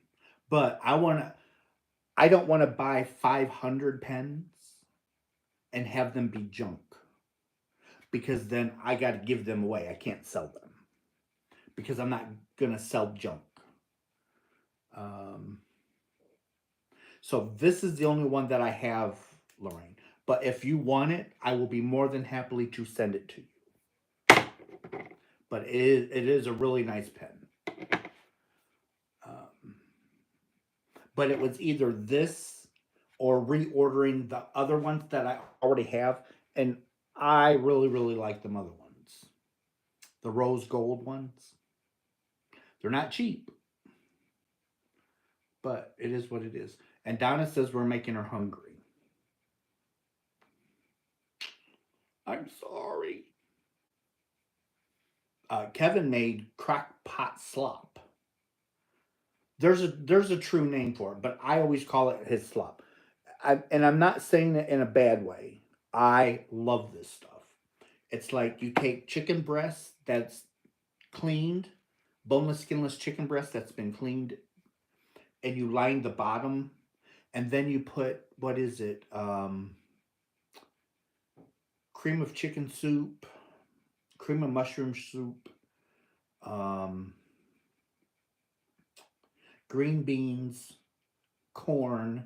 But I don't want to buy 500 pens and have them be junk because then I got to give them away. I can't sell them because I'm not gonna sell junk. Um, so this is the only one that I have, Lorraine. But if you want it, I will be more than happily to send it to you. But it is a really nice pen. Um, but it was either this or reordering the other ones that I already have, and I really like them other ones, the rose gold ones. They're not cheap, but it is what it is. And Donna says we're making her hungry. I'm sorry. Kevin made crock pot slop. There's a true name for it, but I always call it his slop. And I'm not saying it in a bad way. I love this stuff. It's like you take chicken breast that's cleaned, boneless, skinless chicken breast that's been cleaned, and you line the bottom, and then you put what is it? Cream of chicken soup, cream of mushroom soup, um, green beans, corn,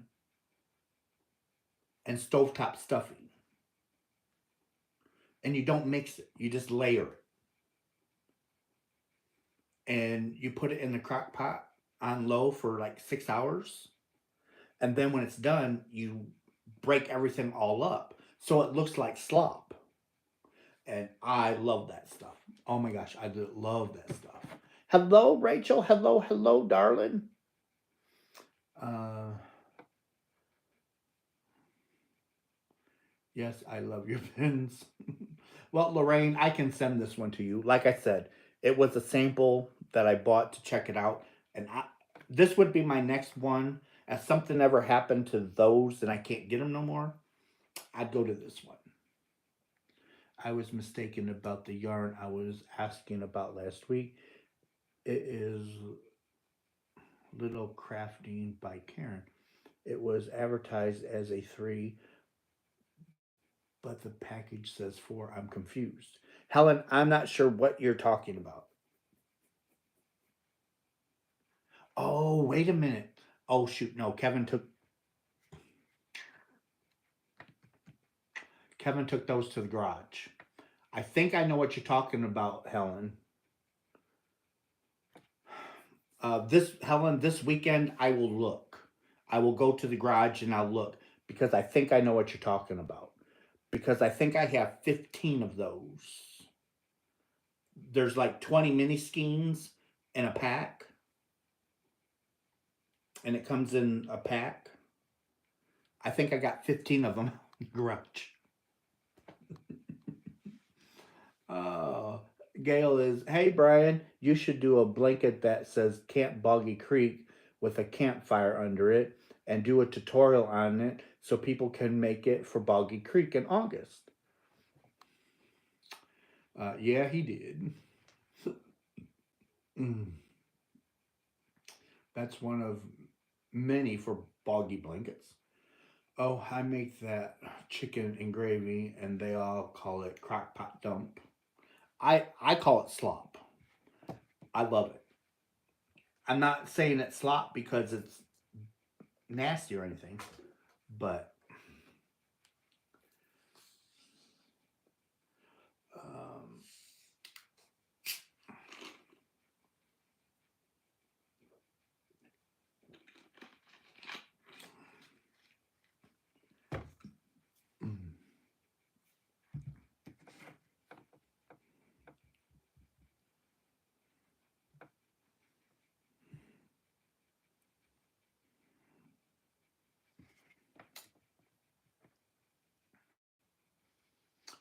and stovetop stuffing. And you don't mix it, you just layer it. And you put it in the crock pot on low for like 6 hours. And then when it's done, you break everything all up. So it looks like slop. And I love that stuff. Oh my gosh, I do love that stuff. Hello, Rachel. Hello, darling. Uh, yes, I love your pins. Well, Lorraine, I can send this one to you. Like I said, it was a sample that I bought to check it out, and this would be my next one. If something ever happened to those and I can't get them no more, I'd go to this one. I was mistaken about the yarn I was asking about last week. It is Little Crafting by Karen. It was advertised as a 3, but the package says 4. I'm confused. Helen, I'm not sure what you're talking about. Oh, wait a minute. Oh shoot, no, Kevin took those to the garage. I think I know what you're talking about, Helen. This weekend I will look. I will go to the garage and I'll look because I think I know what you're talking about. Because I think I have 15 of those. There's like 20 mini skeins in a pack, and it comes in a pack. I think I got 15 of them in the garage. Uh, Gail is, hey Brian, you should do a blanket that says Camp Boggy Creek with a campfire under it and do a tutorial on it so people can make it for Boggy Creek in August. Yeah, he did. Mm, that's one of many for Boggy Blankets. Oh, I make that chicken and gravy, and they all call it crock pot dump. I call it slop. I love it. I'm not saying it's slop because it's nasty or anything, but um, mm.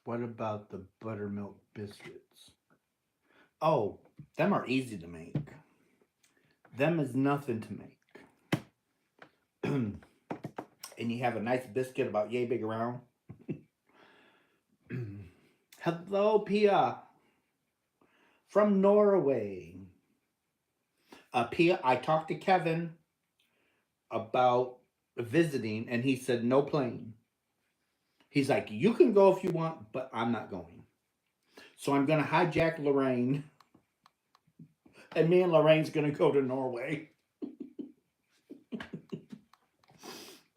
What about the buttermilk biscuits? Oh, them are easy to make. Them is nothing to make. And you have a nice biscuit about yay big around. Hello, Pia from Norway. Pia, I talked to Kevin about visiting, and he said no plane. He's like, you can go if you want, but I'm not going. So I'm going to hijack Lorraine, and me and Lorraine's going to go to Norway.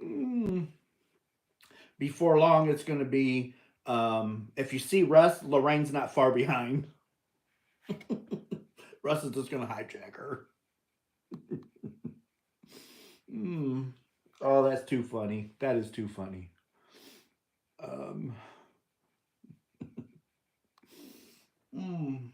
Mm. Before long, it's going to be if you see Russ, Lorraine's not far behind. Russ is just going to hijack her. Mm. Oh, that's too funny. That is too funny. Um, mm.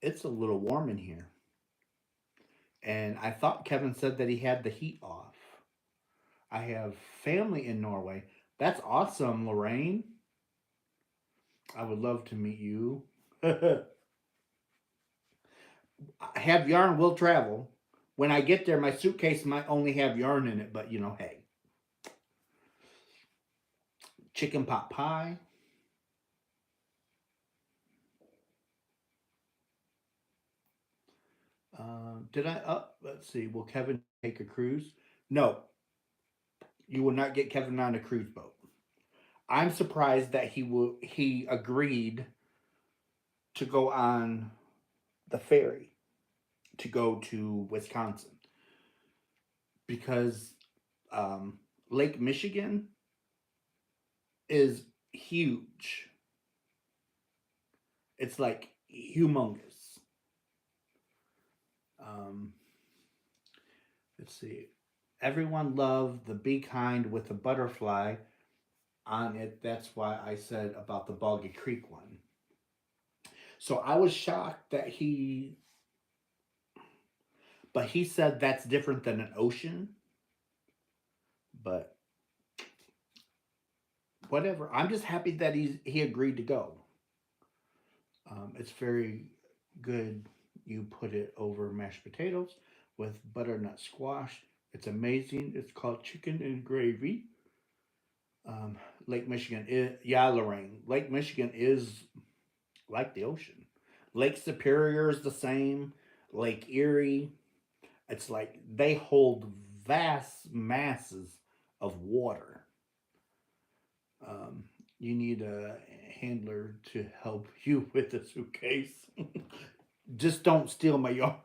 It's a little warm in here. And I thought Kevin said that he had the heat off. I have family in Norway. That's awesome, Lorraine. I would love to meet you. Have yarn will travel. When I get there, my suitcase might only have yarn in it, but you know, hey. Chicken pot pie. Did I? Let's see. Will Kevin take a cruise? No, you will not get Kevin on a cruise boat. I'm surprised that he agreed to go on the ferry to go to Wisconsin because Lake Michigan is huge. It's like humongous. Um, let's see. Everyone loved the Be Kind with the butterfly on it. That's why I said about the Boggy Creek one. So I was shocked that but he said that's different than an ocean. But whatever. I'm just happy that he agreed to go. It's very good. You put it over mashed potatoes with butternut squash. It's amazing. It's called Chicken and Gravy. Um, Lake Michigan is, yeah, Lorraine. Lake Michigan is like the ocean. Lake Superior is the same. Lake Erie. It's like they hold vast masses of water. Um, you need a handler to help you with the suitcase. Just don't steal my yarn.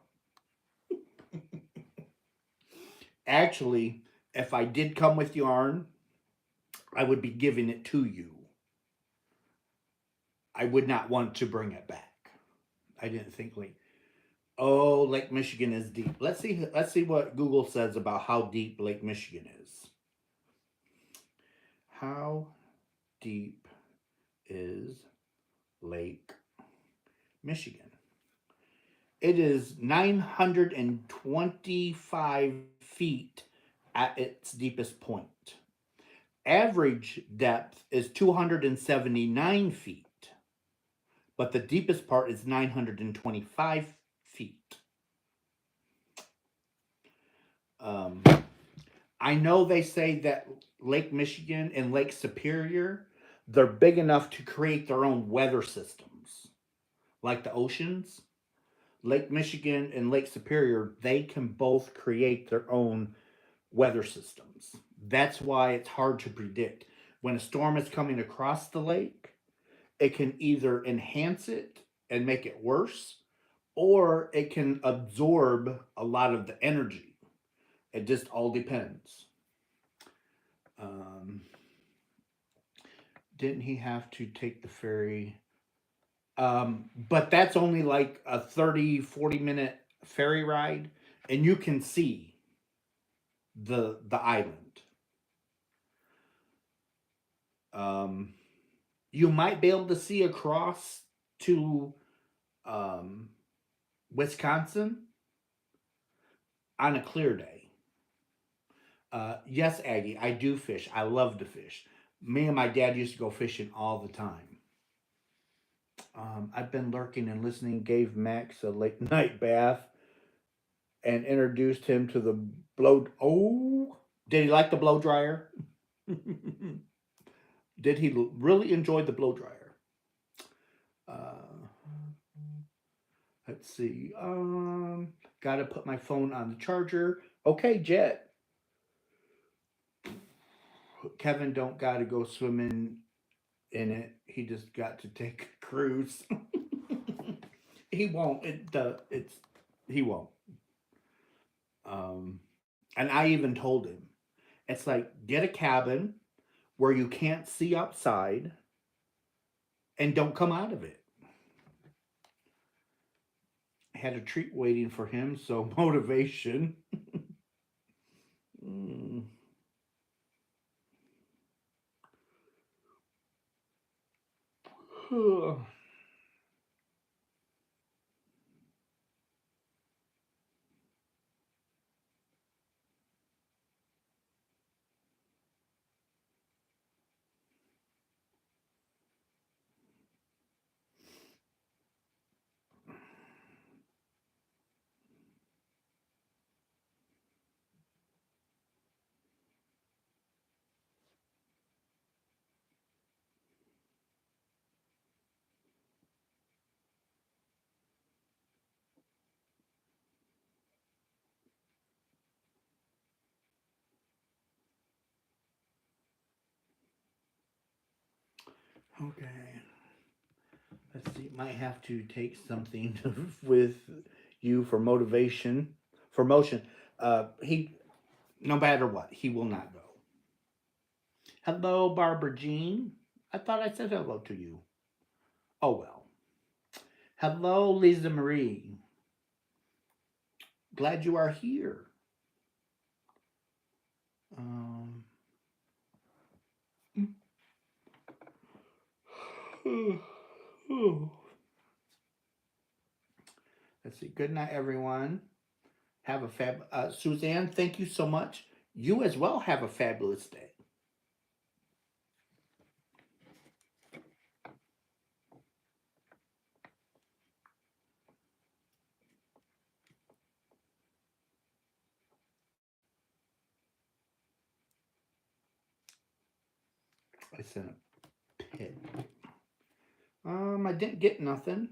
Actually, if I did come with yarn, I would be giving it to you. I would not want to bring it back. I didn't think like, oh, Lake Michigan is deep. Let's see what Google says about how deep Lake Michigan is. How deep is Lake Michigan? It is 925 feet at its deepest point. Average depth is 279 feet, but the deepest part is 925 feet. Um, I know they say that Lake Michigan and Lake Superior, they're big enough to create their own weather systems, like the oceans. Lake Michigan and Lake Superior, they can both create their own weather systems. That's why it's hard to predict. When a storm is coming across the lake, it can either enhance it and make it worse, or it can absorb a lot of the energy. It just all depends. Um, didn't he have to take the ferry? But that's only like a 30-40 minute ferry ride, and you can see the island. Um, you might be able to see across to um, Wisconsin on a clear day. Yes, Aggie, I do fish. I love to fish. Me and my dad used to go fishing all the time. I've been lurking and listening. Gave Max a late night bath and introduced him to the blow. Oh, did he like the blow dryer? Did he really enjoy the blow dryer? Uh, let's see. Gotta put my phone on the charger. Okay, Jet. Kevin don't gotta go swimming in it. He just got to take a cruise. He won't. It's he won't. Um, and I even told him, it's like get a cabin where you can't see outside and don't come out of it. I had a treat waiting for him, so motivation. Mm. Okay. Let's see. Might have to take something with you for motivation, for motion. He, no matter what, he will not go. Hello, Barbara Jean. I thought I said hello to you. Oh well. Hello, Lisa Marie. Glad you are here. Um, let's see. Good night, everyone. Have a fab. Suzanne, thank you so much. You as well have a fabulous day. It's in a pit. I didn't get nothing.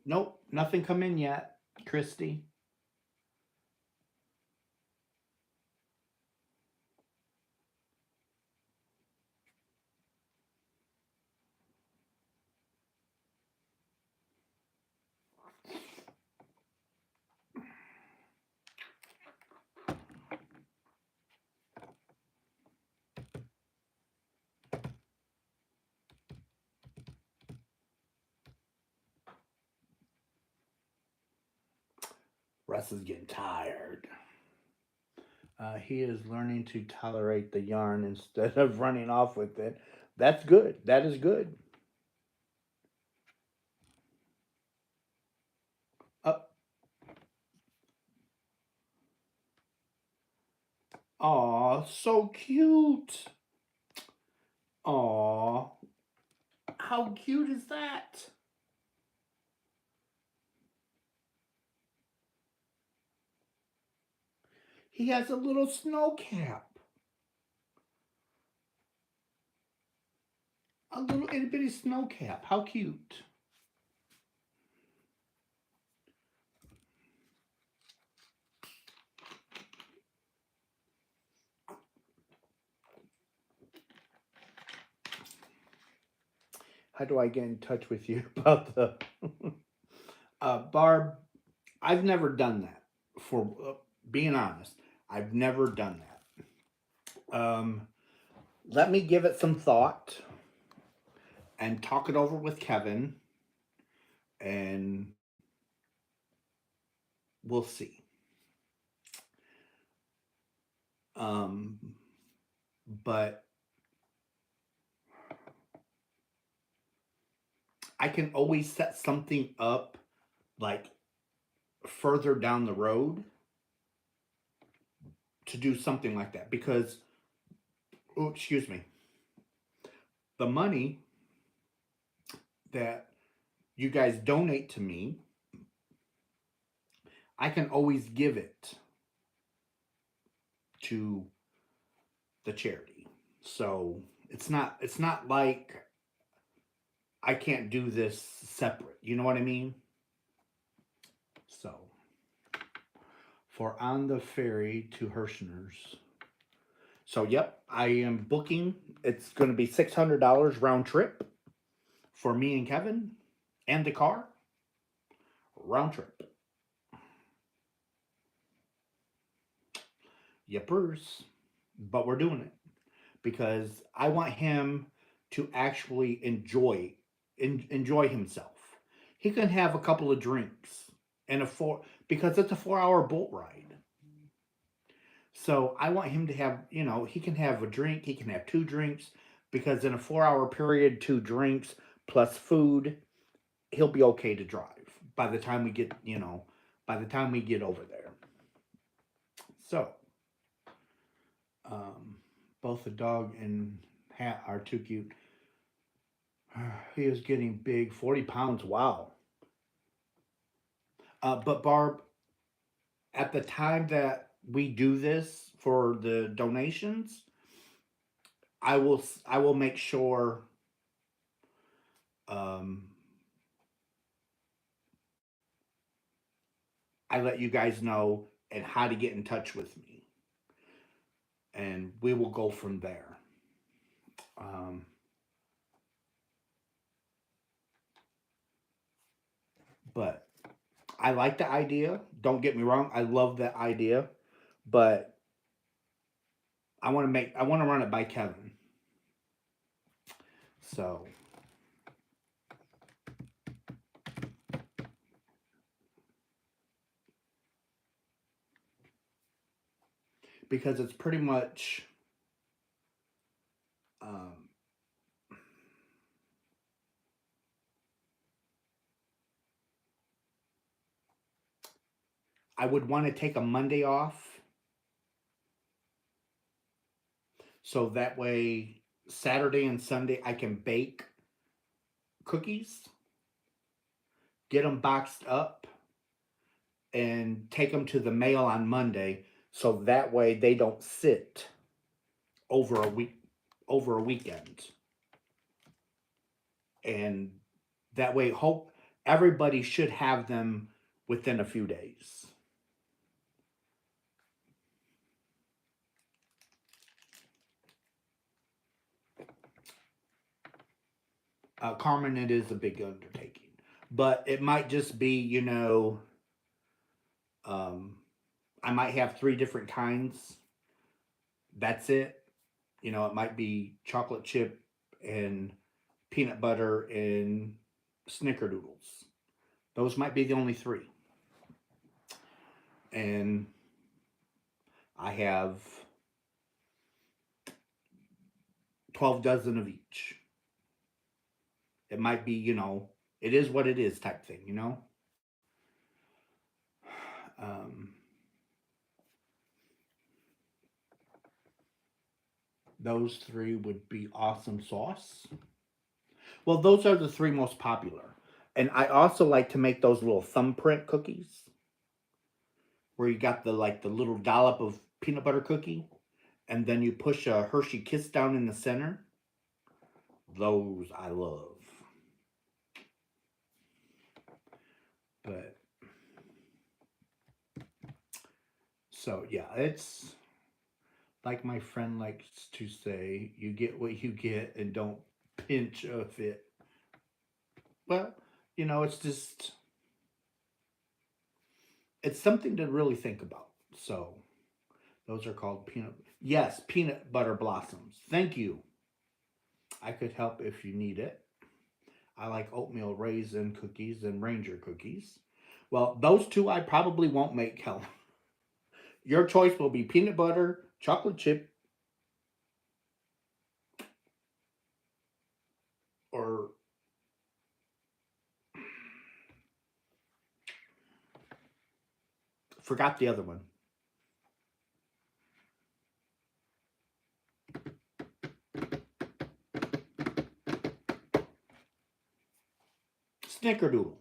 Nope, nothing come in yet, Christy. Russ is getting tired. He is learning to tolerate the yarn instead of running off with it. That's good. That is good. Up. Aw, so cute. Aw, how cute is that? He has a little snow cap. A little itty bitty snow cap. How cute. How do I get in touch with you about the Barb? I've never done that. For being honest, I've never done that. Let me give it some thought and talk it over with Kevin, and we'll see. Um, but I can always set something up like further down the road to do something like that because, oh, excuse me, the money that you guys donate to me, I can always give it to the charity. So it's not like I can't do this separate. You know what I mean? So for on the ferry to Herrschners. So yep, I am booking. It's going to be $600 round trip for me and Kevin and the car. Round trip. Yepers. But we're doing it because I want him to actually enjoy himself. He can have a couple of drinks and because it's a 4-hour boat ride. So I want him to have, he can have a drink, he can have two drinks, because in a 4-hour period, two drinks plus food, he'll be okay to drive by the time we get, by the time we get over there. So, both the dog and hat are too cute. He is getting big, 40 pounds. Wow. But Barb, at the time that we do this for the donations, I will make sure um, I let you guys know and how to get in touch with me, and we will go from there. Um, but I like the idea. Don't get me wrong. I love that idea, but I want to run it by Kevin. So because it's pretty much um, I would want to take a Monday off so that way Saturday and Sunday I can bake cookies, get them boxed up, and take them to the mail on Monday so that way they don't sit over a weekend, and that way hope everybody should have them within a few days. Carmen, it is a big undertaking, but it might just be, um, I might have three different kinds. That's it. It might be chocolate chip and peanut butter and snickerdoodles. Those might be the only three. And I have 12 dozen of each. It might be, it is what it is type thing. Um, those three would be awesome sauce. Well, those are the three most popular. And I also like to make those little thumbprint cookies where you got the little dollop of peanut butter cookie and then you push a Hershey Kiss down in the center. Those I love. But so yeah, it's like my friend likes to say, you get what you get and don't pinch a fit. Well, it's something to really think about. So those are called peanut butter blossoms. Thank you. I could help if you need it. I like oatmeal raisin cookies and ranger cookies. Well, those two I probably won't make, Helen. Your choice will be peanut butter, chocolate chip, or forgot the other one. Snickerdoodle.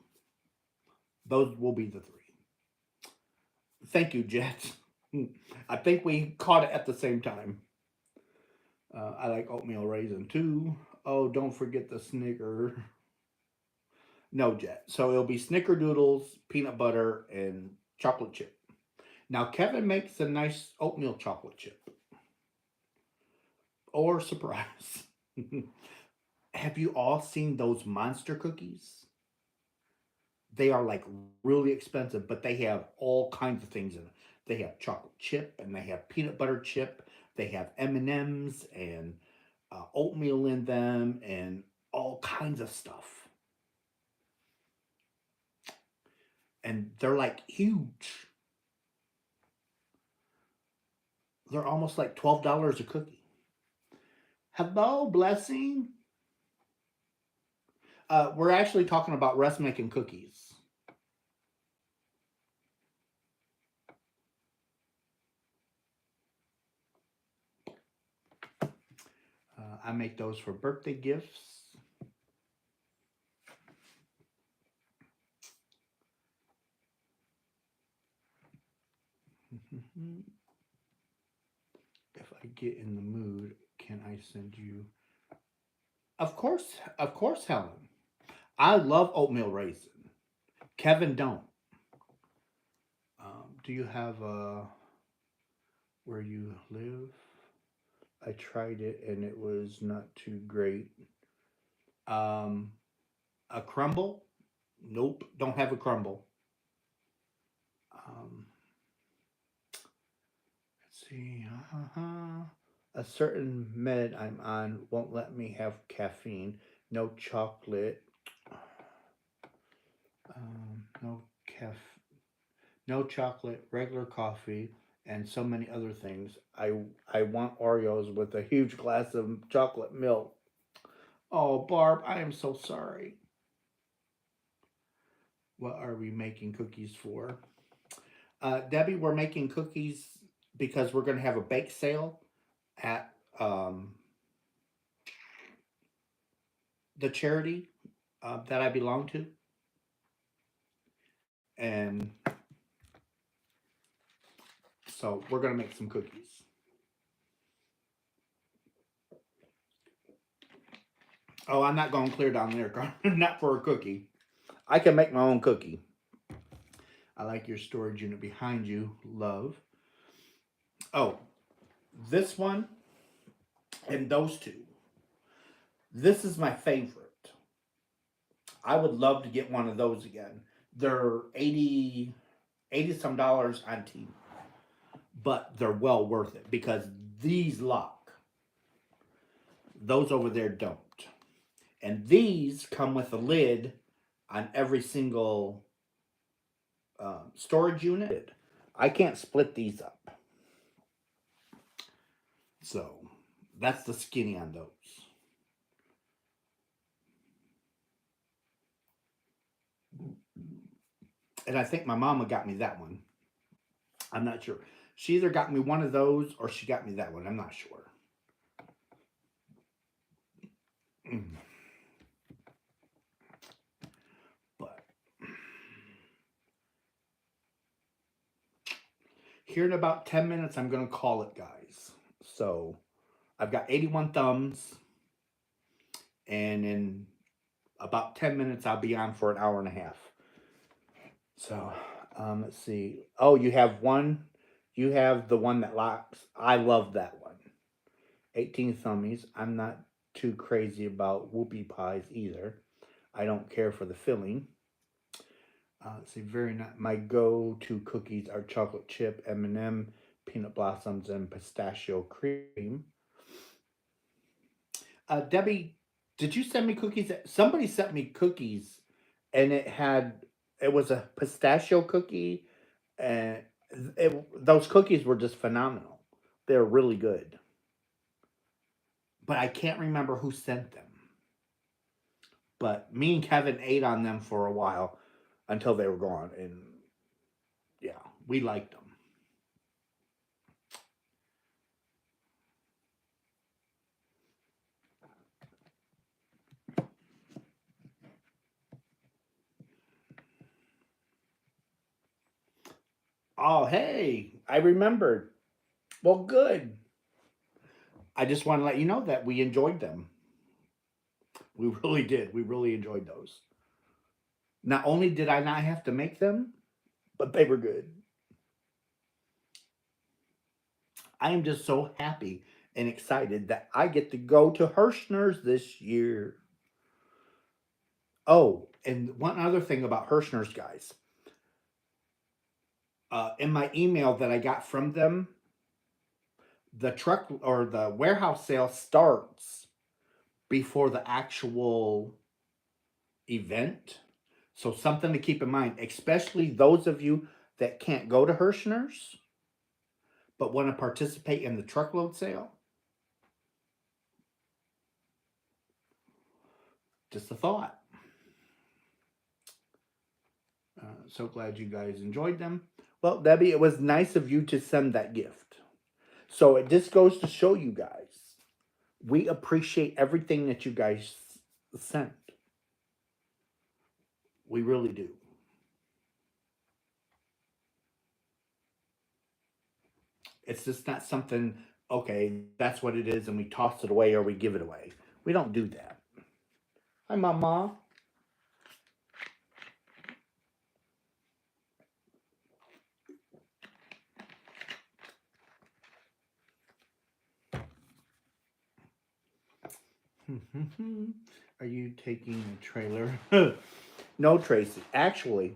Those will be the three. Thank you, Jet. I think we caught it at the same time. I like oatmeal raisin too. Oh, don't forget the Snicker. No, Jet. So it'll be snickerdoodles, peanut butter, and chocolate chip. Now, Kevin makes a nice oatmeal chocolate chip. Or surprise. Have you all seen those monster cookies? They are like really expensive, but they have all kinds of things in it. They have chocolate chip and they have peanut butter chip. They have M&Ms and oatmeal in them and all kinds of stuff. And they're like huge. They're almost like $12 a cookie. Hello, Blessing. We're actually talking about rest making cookies. I make those for birthday gifts. If I get in the mood, can I send you? Of course, Helen. I love oatmeal raisin. Kevin don't. Do you have where you live? I tried it and it was not too great. Um, a crumble? Nope, don't have a crumble. Um, let's see. A certain med I'm on won't let me have caffeine. No chocolate. No no chocolate, regular coffee, and so many other things. I want Oreos with a huge glass of chocolate milk. Oh, Barb, I am so sorry. What are we making cookies for? Debbie, we're making cookies because we're going to have a bake sale at the charity that I belong to. And So we're going to make some cookies. Oh, I'm not going clear down there. Not for a cookie. I can make my own cookie. I like your storage unit behind you, love. Oh, this one and those two. This is my favorite. I would love to get one of those again. They're 80 some dollars on T, but they're well worth it because these lock. Those over there don't. And these come with a lid on every single storage unit. I can't split these up. So that's the skinny on those. And I think my mama got me that one. I'm not sure. She either got me one of those or she got me that one. I'm not sure. But here in about 10 minutes, I'm going to call it, guys. So I've got 81 thumbs. And in about 10 minutes, I'll be on for an hour and a half. So let's see. Oh, you have one. You have the one that locks. I love that one. 18 thummies. I'm not too crazy about whoopie pies either. I don't care for the filling. Let's see, very nice. My go-to cookies are chocolate chip, M&M, peanut blossoms, and pistachio cream. Debbie, did you send me cookies? Somebody sent me cookies, and it was a pistachio cookie, and those cookies were just phenomenal. They're really good. But I can't remember who sent them. But me and Kevin ate on them for a while until they were gone. And yeah, we liked them. Oh, hey, I remembered. Well, good. I just want to let you know that we enjoyed them. We really did. We really enjoyed those. Not only did I not have to make them, but they were good. I am just so happy and excited that I get to go to Herrschners this year. Oh, and one other thing about Herrschners, guys. In my email that I got from them, the truck or the warehouse sale starts before the actual event. So something to keep in mind, especially those of you that can't go to Herrschners but want to participate in the truckload sale. Just a thought. So glad you guys enjoyed them. Well, Debbie, it was nice of you to send that gift. So it just goes to show you guys, we appreciate everything that you guys sent. We really do. It's just not something, okay, that's what it is, and we toss it away or we give it away. We don't do that. Hi, Mama. Are you taking a trailer? No, Tracy. Actually,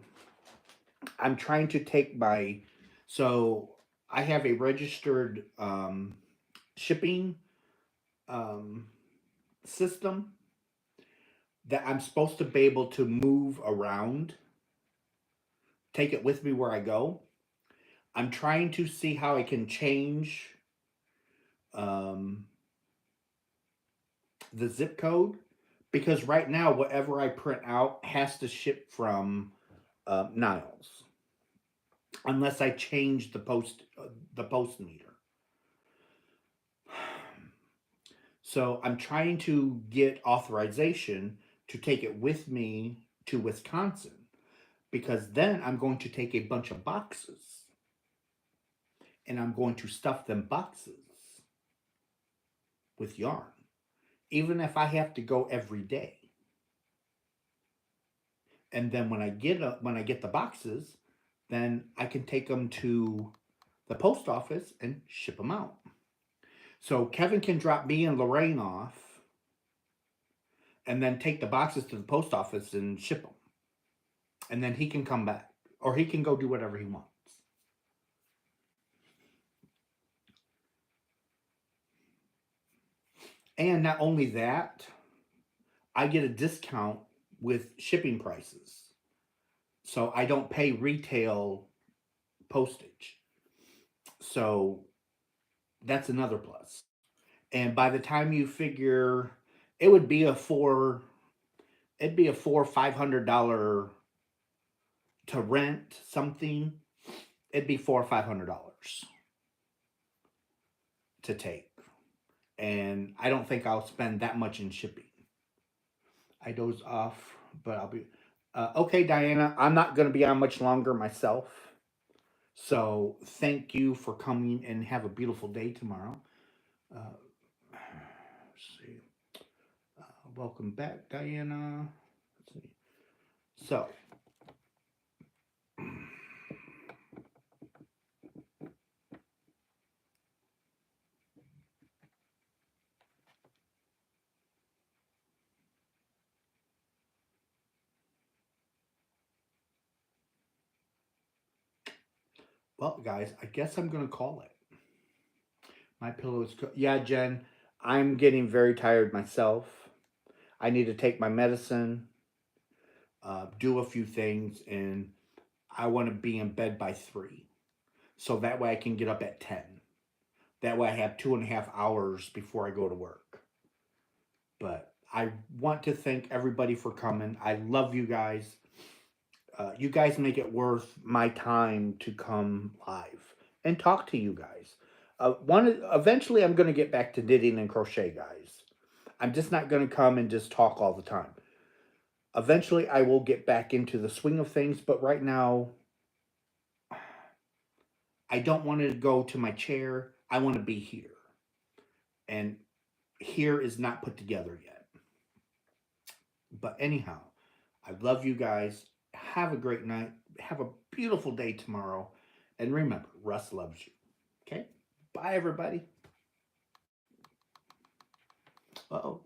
I'm trying to take my. So I have a registered shipping system that I'm supposed to be able to move around, take it with me where I go. I'm trying to see how I can change the zip code because right now, whatever I print out has to ship from Niles, unless I change the post meter. So I'm trying to get authorization to take it with me to Wisconsin because then I'm going to take a bunch of boxes and I'm going to stuff them boxes with yarn, even if I have to go every day. And then when I get the boxes, then I can take them to the post office and ship them out. So Kevin can drop me and Lorraine off, and then take the boxes to the post office and ship them. And then he can come back, or he can go do whatever he wants. And not only that, I get a discount with shipping prices. So I don't pay retail postage. So that's another plus. And by the time you figure, it would be it'd be a $400-500 to rent something. It'd be $400-500 to take. And I don't think I'll spend that much in shipping. I doze off, but I'll be okay, Diana. I'm not going to be on much longer myself. So thank you for coming, and have a beautiful day tomorrow. Let's see. Welcome back, Diana. Let's see. So, well, guys, I guess I'm going to call it. My pillow is... Yeah, Jen, I'm getting very tired myself. I need to take my medicine, do a few things, and I want to be in bed by 3. So that way I can get up at 10. That way I have 2.5 hours before I go to work. But I want to thank everybody for coming. I love you guys. You guys make it worth my time to come live and talk to you guys. Eventually I'm going to get back to knitting and crochet, guys. I'm just not going to come and just talk all the time. Eventually I will get back into the swing of things, but right now I don't want to go to my chair. I want to be here. And here is not put together yet. But anyhow, I love you guys. Have a great night. Have a beautiful day tomorrow. And remember, Russ loves you. Okay? Bye, everybody. Uh-oh.